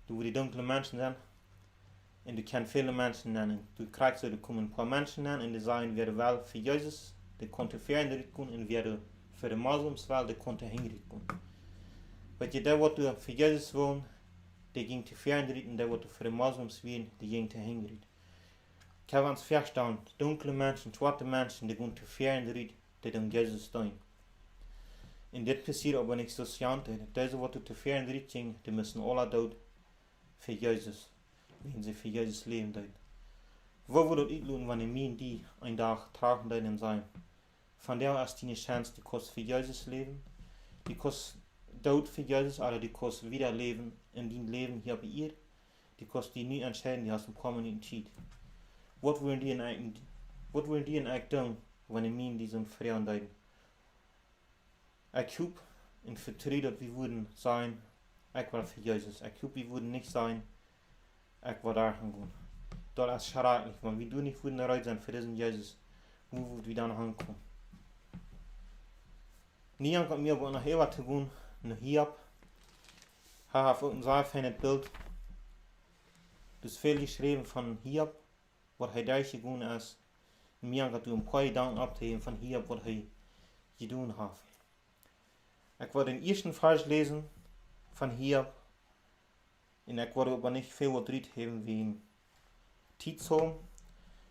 wo die dunkle Menschen sind, und du kennst viele Menschen nennen. Du kriegst so, da kommen ein paar Menschen nennen, und die sagen, wer will für Jesus, der konnte für ihn kommen, und wer für die Moslems will, der konnte hinkommen. Weil je der, was du für Jesus will, die ging te ver en der wordt voor de moslims weer, die ging te heen. Ik heb ons verstaan, donkere mensen, zwarte mensen, die gaan te ver die dan Jezus doen. En dit passiert aber niet zo snel. Deze wat te ver ging, die müssen alle dood voor Jezus. Wenn sie für Jezus leven doen. Wo wordt het uitlopen wanneer mij die een dag tragen doen en zijn? Van der is die chance, die kost voor Jezus leven. Die kost dood voor Jezus, aber die kost wieder leven in die leven hier bij ihr. Die kost die niet entscheiden, die hast een paar minuten tijd. Wat willen die eigenlijk doen, wanneer mij die zo'n vrouwen doen? Ik hoop en vertrouw dat we worden zijn, ik wil voor Jezus. Ik hoop we worden niet zijn, ik wil daar gaan gaan. Dat is schadelijk, want we doen niet voor de reis zijn voor deze Jezus. Hoe moeten we dan aankomen? Niemand kan meer nog heel wat te doen, nog hierop. Hij heeft ook een zeer fijn beeld. Dus veel geschreven van hierop, wat hij daar gedaan is. En mij gaat een paar danken op te geven van hierop wat hij gedaan heeft. Ik wil den eerste vers lezen van hierop. En ik wil aber niet veel wat eruit geven wie een tijd zo.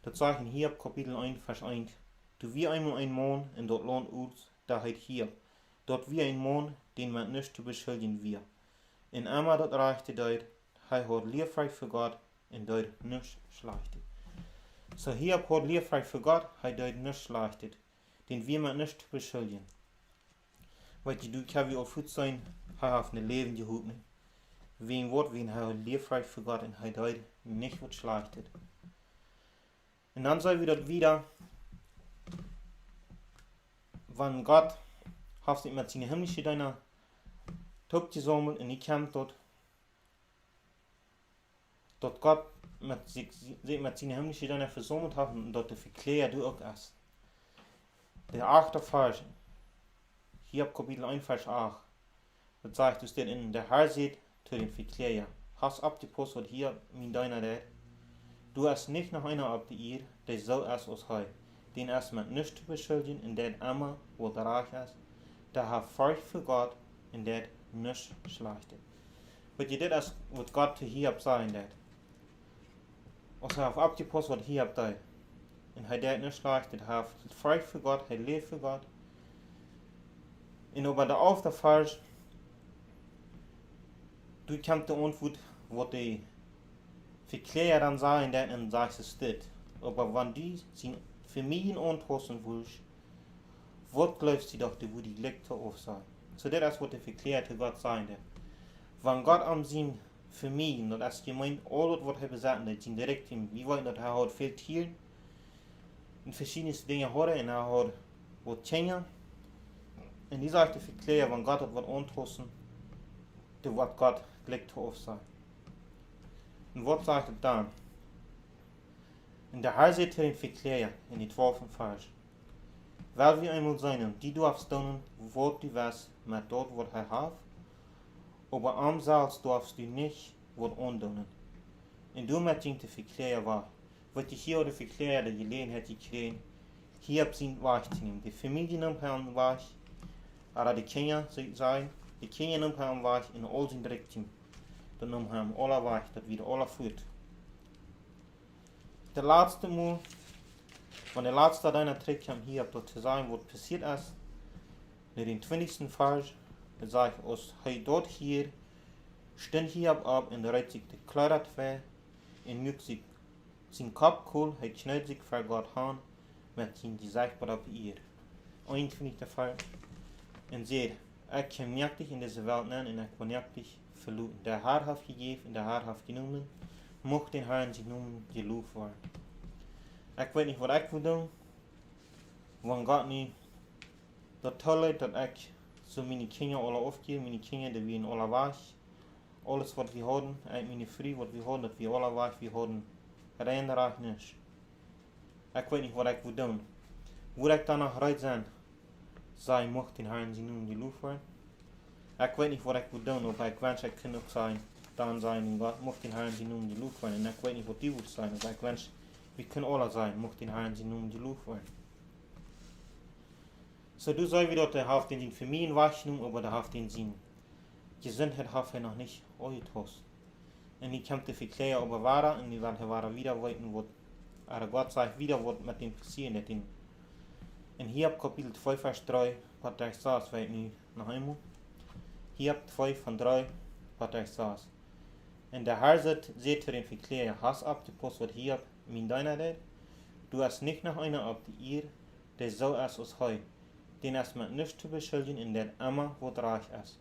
Dat zegt in Hiob kapitel 1 vers 1 Du wie einmal ein Mann in dort Land uit, da heit hier. Dort wie ein Mann, den man nicht zu beschuldigen wir. In einmal dort reichte dort, hij hat leerfrei für Gott, und dort nicht schlechtet. So hier hat leerfrei für Gott, hij dort nicht schlechtet. Den wir man nicht zu beschuldigen. Weil du kann wie auch gut sein, hij hat ein Leben gehabt. Wegen Wort, wen hij leerfrei für Gott, und hij dort nicht wird schlechtet. Und dann soll wir dort wieder, wenn Gott hat sich mit seinen himmlischen Deiner Top gesammelt und ich kam dort Gott mit seinen himmlischen Deiner versammelt hat und dort verklärt du auch erst. Der 8. Vers, hier ab Kapitel 1, Vers 8, das sagt, du steht in der Herr sieht zu den Verklärer, hast abgepasst, was hier mit deiner der, du hast nicht noch einer ab die ihr, der soll es aus heu. Den erstmal nicht zu beschuldigen, in der immer, wo der reich ist, der hat Furcht für Gott, in der nicht schlechtet. Weil je das ist, was Gott zu hier sein wird. Als er auf abgepasst, was hier da, und er der nicht schlechtet, er hat Furcht für Gott, er lebt für Gott. Und über der auf der Vers, du kannst die Antwort, was die Verklärer dann sagen, der und sagst es steht. Aber wenn die sind Familien anpassen willst, was glaubst du doch, wo die Lektor auf sein? So das ist, was der Verklärer zu Gott sagen wird. Wenn Gott an seinen Familien, und als gemeint, alles, was er besagt hat, sind direkt ihm, wie wollen, dass er hat viel Tieren, und verschiedene Dinge hat, und er hat was Kinder. Und die sagt der Verklärer, wenn Gott hat was anpassen, dann wird Gott Lektor auf sein. Und was sagt er dann? Und der Herr sagt den Verklärer in die 12. Vers, weil wir einmal sein, die darfst tun, wo du was mit dort, was er hat, aber am Salz darfst du nicht was andonen. Und du mit dem Verklärer war, was ich hier der Verklärer der Gelegenheit gekriegt, hier sind Weich zu nehmen. Die Familie nimmt haben Weich, aber die Kinder sagen, die Kinder nimmt haben Weich in all sind direkt ihm. Dann nimmt haben alle Weich, das wieder alle führt. Der letzte Mal, wenn der letzte deiner Trick kam, hier dort zu sagen, was passiert ist, in den 20. Vers, da sagt er, als er dort hier, stand hier ab und reiht sich die Kleider zwei, und mögt sich sein Kopf cool, er schnellt sich vor Gott an, mit seinem Gesicht auf ihr. 21. Vers, und seht, ich kann nicht dich in diese Welt nennen, und ich will nicht dich verluten. Der Herr hat gegeben, und der Herr hat genommen, mocht den Herrn sich nun gelobt werden. Ich weiß nicht, was ich will tun, wenn Gott nicht das Tolle, dass ich so meine Kinder alle aufgebe, meine Kinder, die wir alle weich, alles was wir haben, meine Frau, was wir haben, dass wir alle weich, wir haben, rein reich nicht. Ich weiß nicht, was ich will tun. Wo ich danach reich sein, mocht den Herrn sich nun gelobt werden. Ich weiß nicht, was ich will tun, aber ich wünsche, ich kann auch sein, dann sein, und Gott mocht den Herrn sie nun gelobt werden. Und ich weiß nicht, was die will sein, aber ich wünsche, wir können alle sein, mocht den Herrn sie nun gelobt werden. So du sollst wieder, der hat den Familien wahrgenommen, aber der hat den Sinn. Gesundheit hat er noch nicht ausgetauscht. Und ich kann die Verklärer aber weiter, und die werden weiter wieder weiten, was Gott sagt, wieder was mit dem passieren wird. Und hier ab Kapitel 2, Vers 3, was ich sage, weiß ich noch einmal. Hier ab 2 von 3, was ich sage. Und der Herr sagt zu den Verklärer, hast abgepasst, was hier mit deiner Rede? Du hast nicht noch einer ab die ihr, der so ist aus heu, den ist mit nicht zu beschuldigen, in der immer wo reich ist.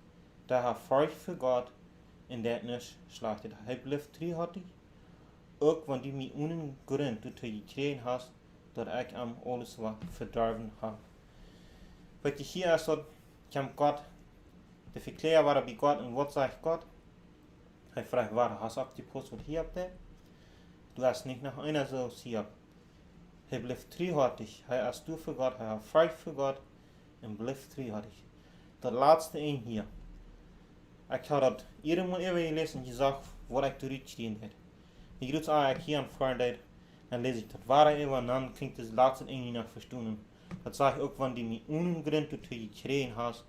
Der hat Furcht für Gott, in der nicht schlechtet. Er bleibt treuhartig, auch wenn du mich ohne Grund dazu gekriegt hast, dass ich am alles was verdorben habe. Weil hier ist, kam Gott, der Verklärer war bei Gott, und was sagt Gott? Er fragt, hast du abgepasst, was hier habt ihr? Du hast nicht noch einer so hier. Er bleibt treuhartig, er ist du für Gott, er hat Furcht für Gott, und bleibt treuhartig. Das letzte ein hier. Ich habe das irgendwann gelesen und gesagt, was ich durchstehen werde. Ich rufe es hier an Freitag, dann lese ich das wahre und dann klingt das letzte irgendwie nach verstanden. Das sage ich auch, wenn du mich ohne Grund dazu gekriegt hast,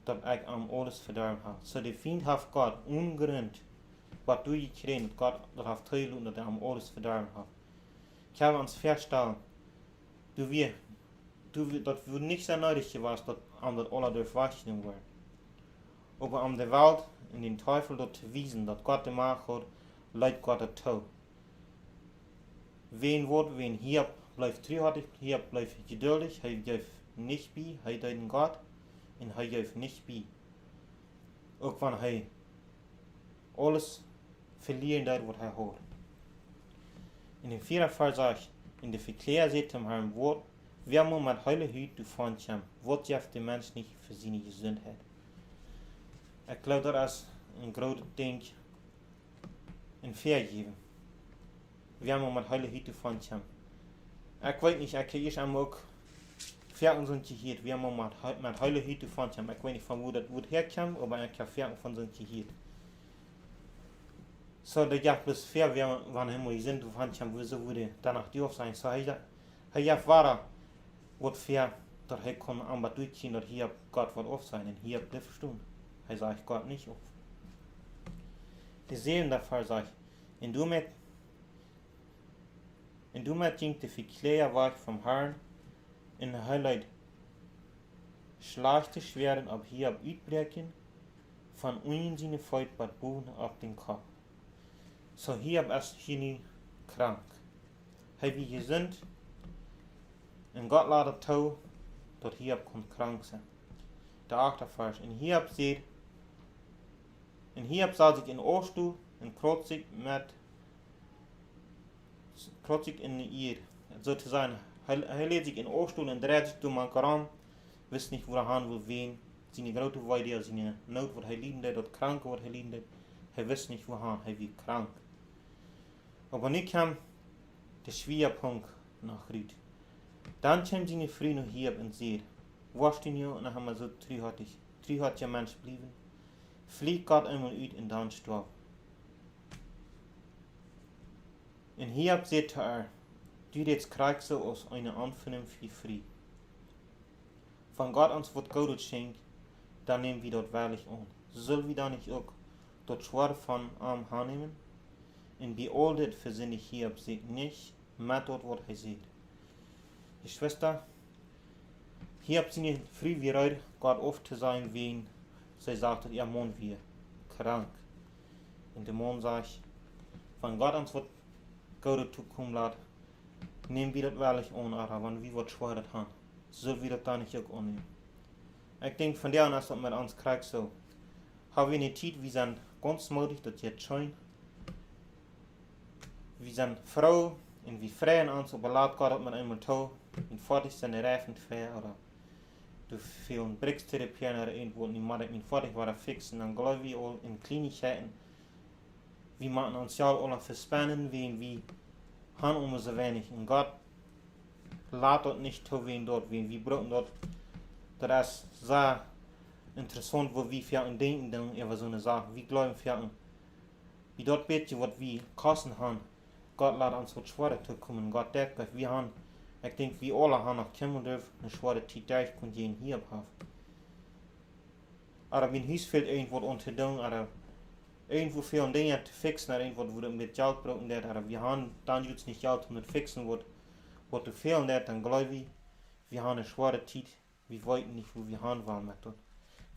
dass ich am alles verdorben habe. So der Feind hat Gott ohne Grund, was du gekriegt hast, Gott hat teilhaben, dass er am alles verdorben hat. Ich habe uns feststellen, du wirst dat wordt niet zo nodig geweest dat om dat alle durfwachten worden. Aber om de Welt in den Teufel dort te wijzen dat God de macht hat, leidt God het toe. Wen hier blijft treuhartig, hier blijft geduldig, hij geeft niet bij, hij deed God en hij geeft niet bij. Ook wanneer hij alles verlieren deed wat hij hoort. In de vierde vers zegt, in de verklaar zit hem haar woord, wer moet met heilige huid de vond hem, wat jeft de mens niet voor zijn gezondheid. Ik geloof dat is een groot ding in Fehr geven. Wer moet met heilige huid de vond hem. Ik weet niet, ik heb eerst ook Fehr zo'n gehoord, wer moet met heilige huid de vond hem. Ik weet niet van hoe dat woord herkomt, maar ik heb Fehr van zo'n gehoord. So dat ja plus Fehr, wanneer hij zijn de vond hem, wieso würde danach durf zijn. So hij ja waar wat Fehr, dat hij kon aanbod durchziehen, dat hier Gott wat auf sein, en hier blijft verstaan. Hij sagt Gott nicht auf. De zevende vers zegt, en du met ging de verkleer weg vom Herrn, en hij leidt schlechte Schwerden ab hier ab uitbreken, van ihnen seine Feut bad boven op den Kopf. So hier ist hier nu krank. Hij wie gesund, en Gott laat het toe, dat hier kon krank zijn. De achte vers, en hier zegt, en hier zat ik in oorstoel en krotzig in de eer. Zo te zijn, hij leed zich in oorstoel en draait zich door elkaar, wist niet waar hij wil ween, zijn grote weide, zijn nood wat hij lieden deed, dat kranke wat hij lieden deed, hij wist niet waar hij werd krank. Maar nu kwam de schwierpunkt naar Griet. Dan kwam zijn vrienden hier en zei, was die nu, en dan hebben we zo treuhartig mens blijven. Vliegt Gott einmal uit en dan starb. En hier zegt du jetzt kriegst du aus einer Anfang für frei. Von Gott uns wird Gott schenkt, dann nehmen wir dort wahrlich an. Sollen wir dann nicht auch dort schwer von annehmen? Und bei all das versinn ich hier seht nicht, mit dort was er sieht. Die Schwester, hier habt sie nicht früh wie reut, Gott oft zu sein, wen sie sagte, ihr Mann wir krank. Und der Mann sagt, wenn Gott uns wird Gott zukommen lässt, nehmen wir das wahrlich an, aber wenn wir was schwer haben, sollen wir das dann nicht auch annehmen. Ich denke, von der an, als das mit uns kriegt so, haben wir eine Zeit, wir sind ganz mutig, das jetzt schon. Wir sind Frau und wir freuen uns, aber laat Gott das mit einmal tun, und fertig sind die Reifen fair, oder du viel Bricks-Therapie oder irgendwo nicht mehr, mein Vater war fixen, dann glaube ich auch in Kleinigkeiten, wir machen uns ja alle verspannen, wir haben so wenig, und Gott lässt dort nicht zu wen dort, wir brauchen dort, das ist sehr interessant, wo wir für ein denken, dann über so eine Sache, wir glauben für ein, wie dort bitte, was wir kosten haben, Gott lässt uns was schwerer zu kommen, Gott deckt, wir haben, ich denke, wir alle haben noch kommen dürfen, eine schwere Zeit durchkommen, die hier haben. Aber wenn Haus fehlt irgendwo unter tun, oder irgendwo viele Dinge zu fixen, oder irgendwo, wo du mit Geld brauchen, oder wir haben dann jetzt nicht Geld, um das fixen, was du fehlen, dann glaube ich, wir haben eine schwere Zeit, wir wollten nicht, wo wir haben wollen mit dort.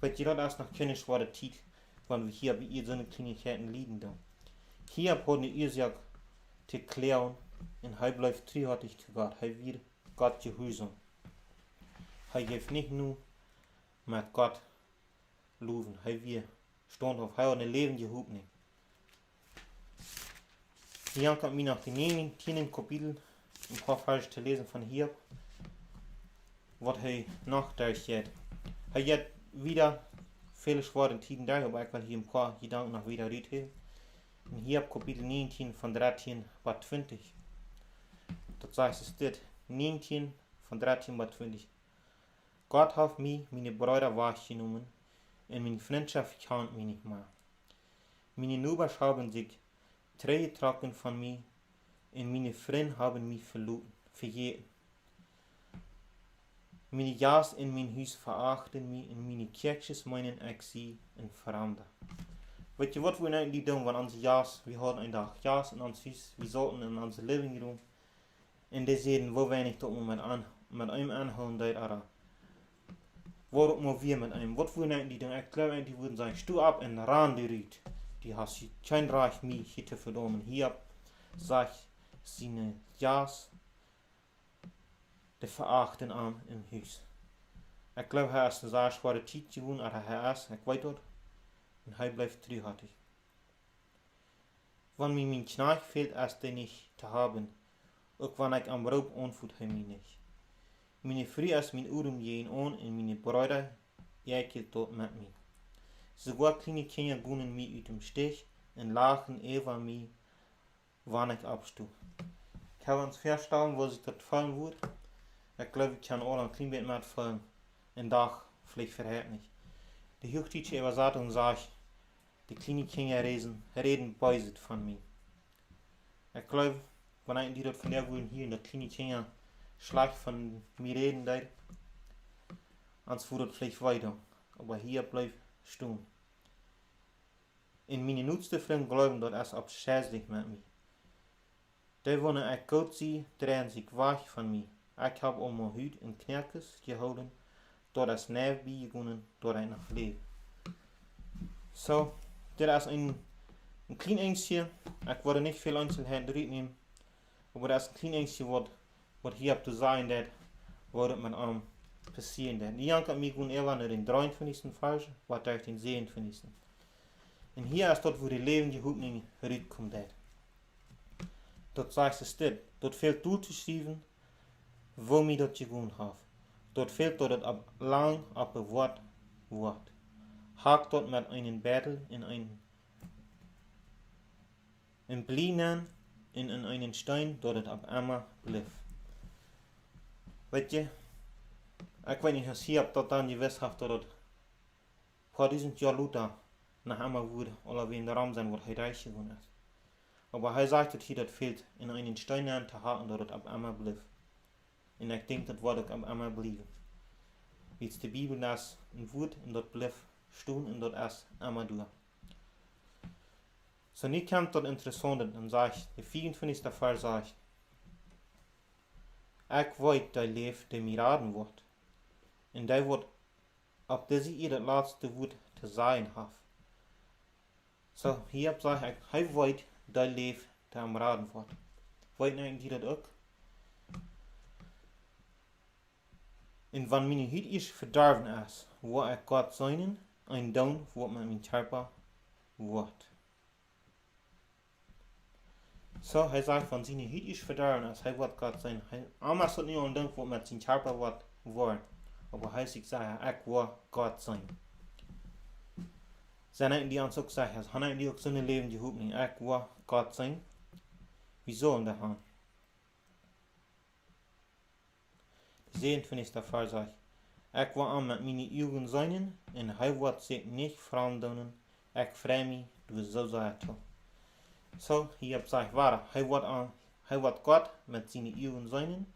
Weil ihr das noch keine schwere Zeit, wenn wir hier bei ihr so eine Kleinigkeiten liegen da. Hier haben wir Ursache zu klären, und er bleibt treuhartig zu Gott, er wird Gott gehorsam. Er gibt nicht nur mit Gott loben, er wird standhaft, er hat ein Leben gehoben. Hier kommt mir nach dem 10. Kapitel ein paar Verse zu lesen von hier, was er noch durchgeht. Er hat wieder viele schwere Tiden durch, aber ich will hier ein paar Gedanken noch wieder reden. Und hier Kapitel 19 von 13 bis 20. Das heißt, es steht 19 von 13 bis 20. Gott hat mich, meine Brüder, wahrgenommen, und meine Freundschaft kannt mich nicht mehr. Meine Nachbarn haben sich getragen von mir, und meine Freunde haben mich vergeten. Meine Jas in mein Haus verachten mich, und meine Kirches meinen ich sie ein Fremder. Weet je wat we eigenlijk doen van onze jas? We hadden een dag jas in ons huis, we zaten in onze living room. En die zeiden, wo weinig tot moment mit einem anhauen, der Ara. Warum mal wir mit einem? Was würden die denn? Ich glaube, die würden sagen, stu ab in Rand die Ried. Die hast kein Reich mich hier zu verdammen. Hier sag seine Jas, der verachten Arm im Haus. Ich glaube, er ist eine sehr schwere Zeit geworden, aber er ist, ich weiß das, und er bleibt treuhartig. Wenn mir mein Knach fehlt, ist er nicht zu haben, auch wenn ich am Raub anfut, er mich nicht. Meine Frau ist mein Urum gehen an und meine Brüder jäkeln dort mit mir. Sogar kleine Kinder gehen mir aus dem Stich und lachen über mich, wann ich abstu. Ich habe uns verstanden, wo sich das fallen wird. Ich glaube, ich kann alle ein klein bisschen mitfallen. Ein Tag vielleicht verhält nicht. Die Hochdeutsche Übersetzung sagt, die kleinen Kinder reden böse von mir. Ich glaube, wenn ich die das von der wollen hier, die kleinen Kinder schlecht von mir reden, ans wird vielleicht weiter. Aber hier bleibt stehen. In meine nutzte Freunde glauben, dass es abschätzlich mit mir. Die wollen ich gut sie, drehen sich weg von mir. Ich habe auch mein Hut in Knerkes gehouden, dat es näher beigegangen, dat ich noch lebe. So, das ist ein klein Ängstchen. Ich werde nicht viel Einzelheiten durchnehmen, aber das ist ein klein Ängstchen, was hier habt zu sagen, das wird mit einem passieren. Die Jank hat mich gehen irgendwann in den 23. Vers, was durch den 27. Und hier ist dort, wo die lebende Hoffnung rauskommt. Dort sagt es das. Dort fehlt durchzuschreiben, wo mir das gegangen habe. Dort fehlt dort ab lang ab ein Wort. Hakt dort mit einem Bettel in einen Blienen in einen Stein, dort es ab einmal blieb. Weet je, ich weiß nicht, was hier habt dort dann gewusst habt, dort vor diesem Jahr Luther nach einmal wurde, oder wie in der Raum sein, wo er reich geworden ist. Aber er sagt, dass hier das fehlt, in einen Stein zu haken, dort es ab einmal blieb. Und ich denke, das wird auch ab einmal bleiben. Wie es die Bibel das ein Wort und dort blieb stehen und dort erst einmal durch. So nicht kommt dort interessant, dann sage ich, der 24. Vers sagt, ich weiß, dein Leben, der mir raten wird. Und der wird, ob der sie ihr das letzte Wort zu sein hat. So, hier sage ich weiß, dein Leben, der am raten wird. Weiß nicht, die das auch? Und wenn meine Hüt ist verdorben ist, wo ich Gott seinen, ein Down wird mit meinem Körper wird. So, er sagt, wenn seine Hüt ist verdorben ist, wird Gott sein. Einmal soll nicht ein Down wird mit seinem Körper wird. Aber er sagt, ich will Gott sein. Seine die uns auch sagen, han die auch so eine Leben die Hoffnung, ich will Gott sein. Wieso in der Hand? 27. Vers sagt, ich will an mit meinen Augen sein, und er wird sich nicht verandern, ich freue mich, du so sagst. So, hier sagt, er wird Gott mit seinen Augen sein,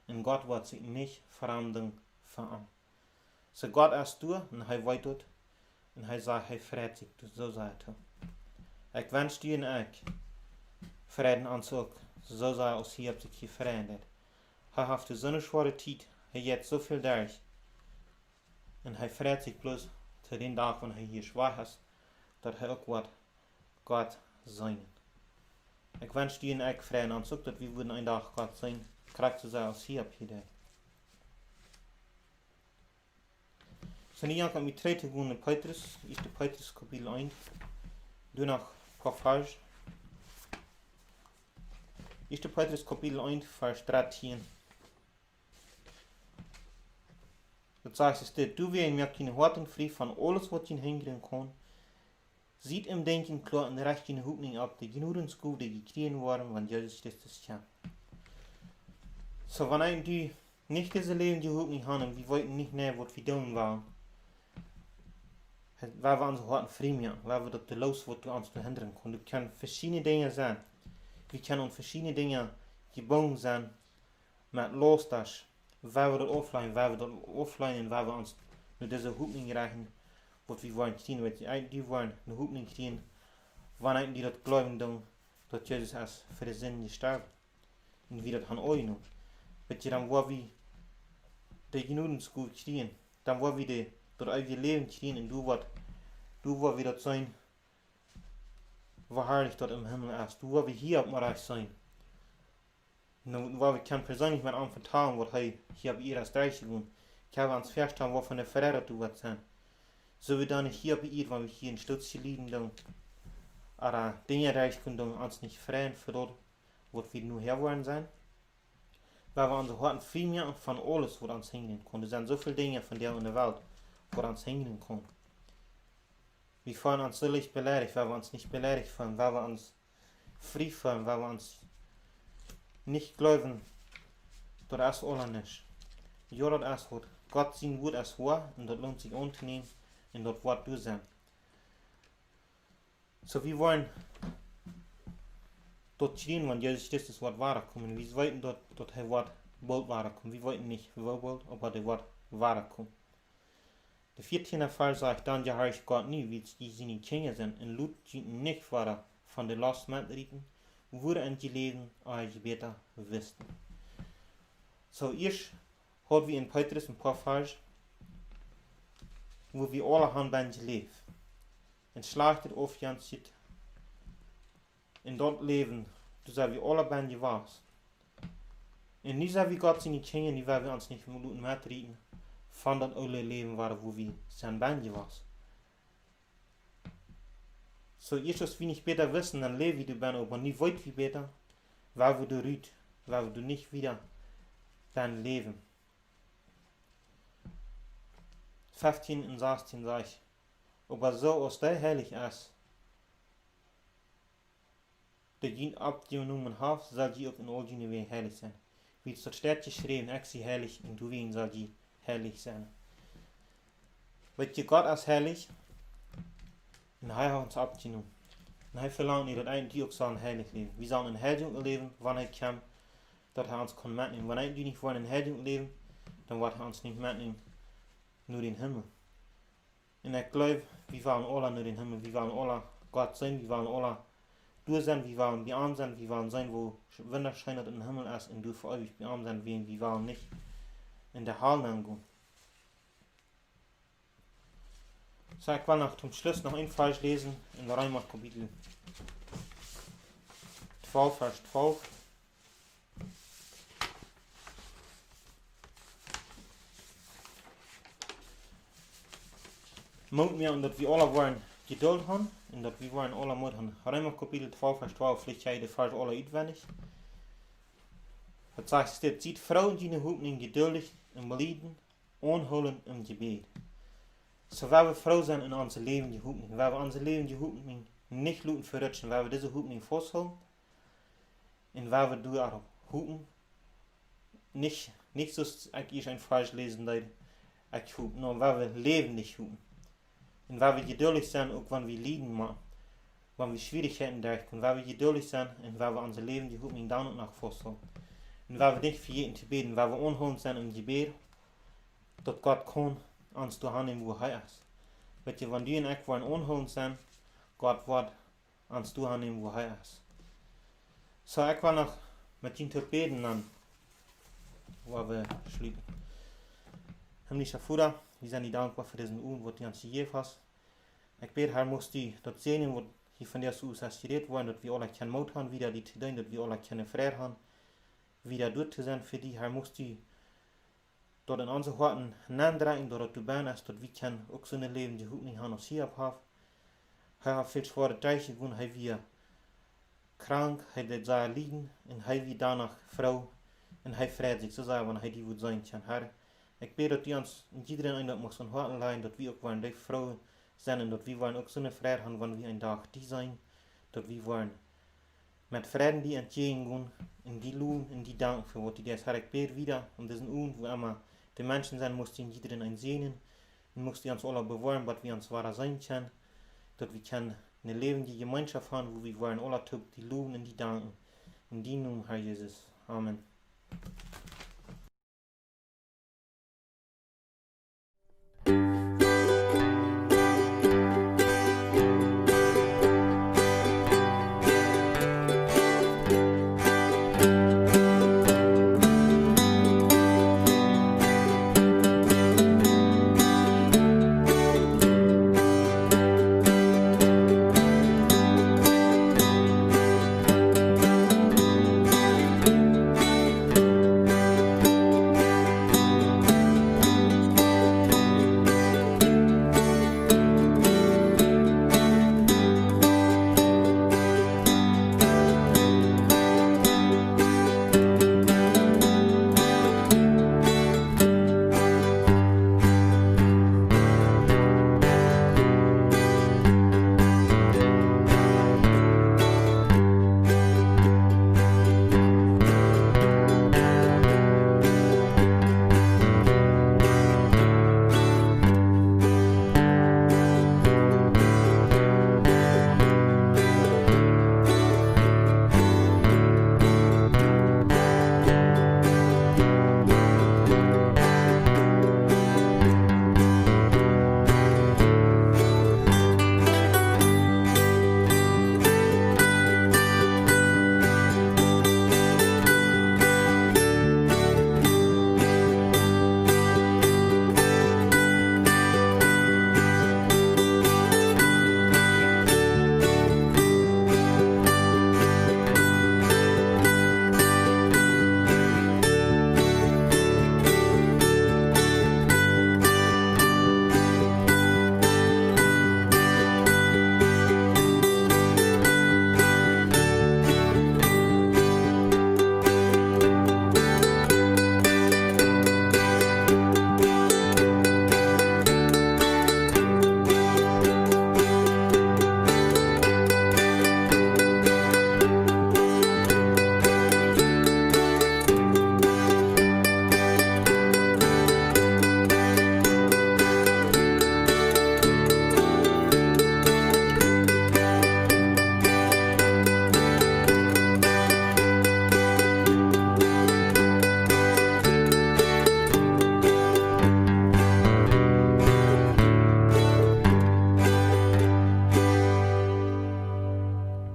und Gott wird sich nicht verandern von ihm. So, Gott ist du, und er weiß das, und er sagt, er freut sich, du so sagst. Ich wünsche dir und ich Frieden an so sagt als hier sich hier verändert. Er hat so eine schwere Zeit, er hat so viel durch. Und er freut sich bloß zu den Tag, wenn er hier schwach ist, dass er auch wird Gott sein. Ich wünsche dir und ich Frieden an so, dass wir würden ein Tag Gott sein, kriegt zu sein als hier hier. So, nu gaan we met tweede gewoon naar Petrus, is de Petrus kapitel 1. Doe nog een paar vers. Is de Petrus kapitel 1, vers 13. Dat zegt es dit, du wie mir keine Horten frei von alles, was ihn hingehen kann, sieht im Denken klar und recht in Hoffnung ab, die genügend Gute gekriegen worden, wenn Jesus Christus kam. So, wenn die nicht diese Leben die Hoffnung haben, wir wollten nicht mehr, was wir tun waren, waar we onze harten vrij maken, waar we dat de los wordt door ons verhinderen kunnen. Het kan verschillende dingen zijn. We kunnen aan verschillende dingen gebonden zijn met lostas, waar we dat offline en waar we ons naar deze hoeping krijgen, wat we willen zien, wat die willen een hoeping krijgen, wanneer die dat geloven doen, dat Jezus is voor de zin gestorven. En wie dat gaan ooit doen. Weet je dan waar we de Genudensgut stehen, dann war wieder dort all wir Leben stehen und du war wieder sein, wahrheilig dort im Himmel erst. Du war wie hier auf dem Reich sein. Nu war wir kann persönlich mit einem vertrauen, was hier auf ihr als Reich tun. Ich habe ans Verstehen, wovon der Verräter du was sein. So wie dann nicht hier bei ihr, weil wir hier in Stutz liegen, dann, aber Dinge Reich können uns nicht freien für dort, wo wir nur her wollen sein. Weil wir unsere Horten viel mehr von alles, was uns hängen kann. Es sind so viele Dinge von der in der Welt, was uns hängen kann. Wir fühlen uns so leicht beleidigt, weil wir uns nicht beleidigt fühlen, weil wir uns frei fühlen, weil wir uns nicht glauben, das ist alles nicht. Ja, das ist was. Gott sein Wort ist wahr und das lohnt sich anzunehmen und das Wort du sein. So wir wollen dort stehen, wenn Jesus das Wort wahrer kommen. Wir wollten dort das Wort bald wahrer kommen. Wir wollten nicht bald, aber das Wort wahrer kommen. Der 14. Fall sagt dann, ja, habe ich Gott nie, wie die seine Kinder sind, und Lut nicht wahrer von der Last mitreden, wurde in die Leben, als ich besser wissen. So, erst hat wir in Petrus ein paar Falls, wo wir alle haben bei leben. Und schlachtet auf ganz Zeit. In dort leben, du sagst wir alle bei dir was. Und nicht sagen wir Gott seine Kinder, die wir uns nicht mitreden, von das alle Leben waren, wo wir sein bei dir was. So, erst was wir nicht besser wissen, dann leben wir du ben, aber nicht weit wie besser, weil wir du rüht, weil wir nicht wieder dein Leben. 15 und 16 sag ich, aber so als der heilig ist, der ihn abgenommen hat, soll die auch in all die Wegen heilig sein. Wie es dort steht geschrieben, ich sie heilig, und du wegen soll die heilig sein. Weil Gott ist heilig, und er hat uns abgenommen. Und er verlangt nicht, dass eigentlich auch sollen heilig leben. Wir sollen in Heiligung leben, wann er kommt, dass er uns kann mitnehmen. Wenn wir nicht wollen in Heiligung leben, dann wird er uns nicht mitnehmen, nur den Himmel. Und ich glaube, wir wollen alle nur den Himmel, wir wollen alle Gott sein, wir wollen alle du sein, wir wollen bei arm sein, wir wollen sein, wo Wunderschein im Himmel ist, und du für euch bei arm sein, wir wollen nicht in der Halle gehen. So, ich will noch zum Schluss noch ein Vers lesen in Römer Kapitel 12, Vers 12. Mut mir, und dass wir alle wollen Geduld haben, und dass wir wollen alle Mut haben. Römer Kapitel 12, Vers 12, vielleicht ja der Vers alle auswendig. Das sagt, es zieht Frauen, die eine Hoffnung geduldig im Belieden, anholen im Gebet. So, weil wir froh sind in unser Leben, die Hoffnung, weil wir unser Leben, die Hoffnung nicht luten verrutschen, weil wir diese Hoffnung festhalten, und weil wir durch auch Hoffnung nicht so, ich ein falsch lesen, ich hoffen, nur weil wir leben nicht hoffen. Und weil wir geduldig sind, auch wenn wir leiden machen, wenn wir Schwierigkeiten durchkommen, weil wir geduldig sind und weil wir unser Leben, die Hoffnung dann und nach festhalten. Und weil wir nicht für jeden zu beten, weil wir unholend sind im Gebet, dass Gott kann uns zu handeln, wo er ist. Weil wenn du und ich wollen unholend sein, Gott wird uns zu handeln, wo er ist. So, ich will noch mit ihm zu beten, dann, wo wir schließen. Himmlischer Vater, wir sind dir dankbar für diesen Uhr, was du uns gegeben hast. Ich bete, Herr, musst du das sehen, was hier von dir aus geredet worden, dass wir alle keinen Mut haben, wieder die zu tun, dass wir alle keine Freiheit haben, wieder dort zu sein für dich. Herr, musst du dort in unsere Horten hineindrehen, dass du bist, dass wir auch so ein Leben, die Hoffnung haben, uns hier haben. Herr, viel schwere Zeichen gewonnen, Herr, wir krank, Herr, wird sehr liegen, und Herr, wir danach Frau, und Herr, freut sich, so sagen, wenn Herr die wird sein kann, Herr. Ich bete, dass die uns in jedem einen muss von Horten leihen, dass wir auch wollen, die Frau sein, und dass wir wollen auch so eine Freiheit haben, wenn wir ein Tag die sein, dass wir wollen mit Frieden die entgegengehen, in die Lohn, in die Dank für was die das. Herr, ich bete wieder um diesen Uhr, wo immer die Menschen sein, muss die in jedem einen sehen, und muss die uns alle bewahren, was wir uns wahrer sein können, dass wir können eine lebende Gemeinschaft haben, wo wir wollen alle die Lohn und die Danken. In die Namen, Herr Jesus. Amen.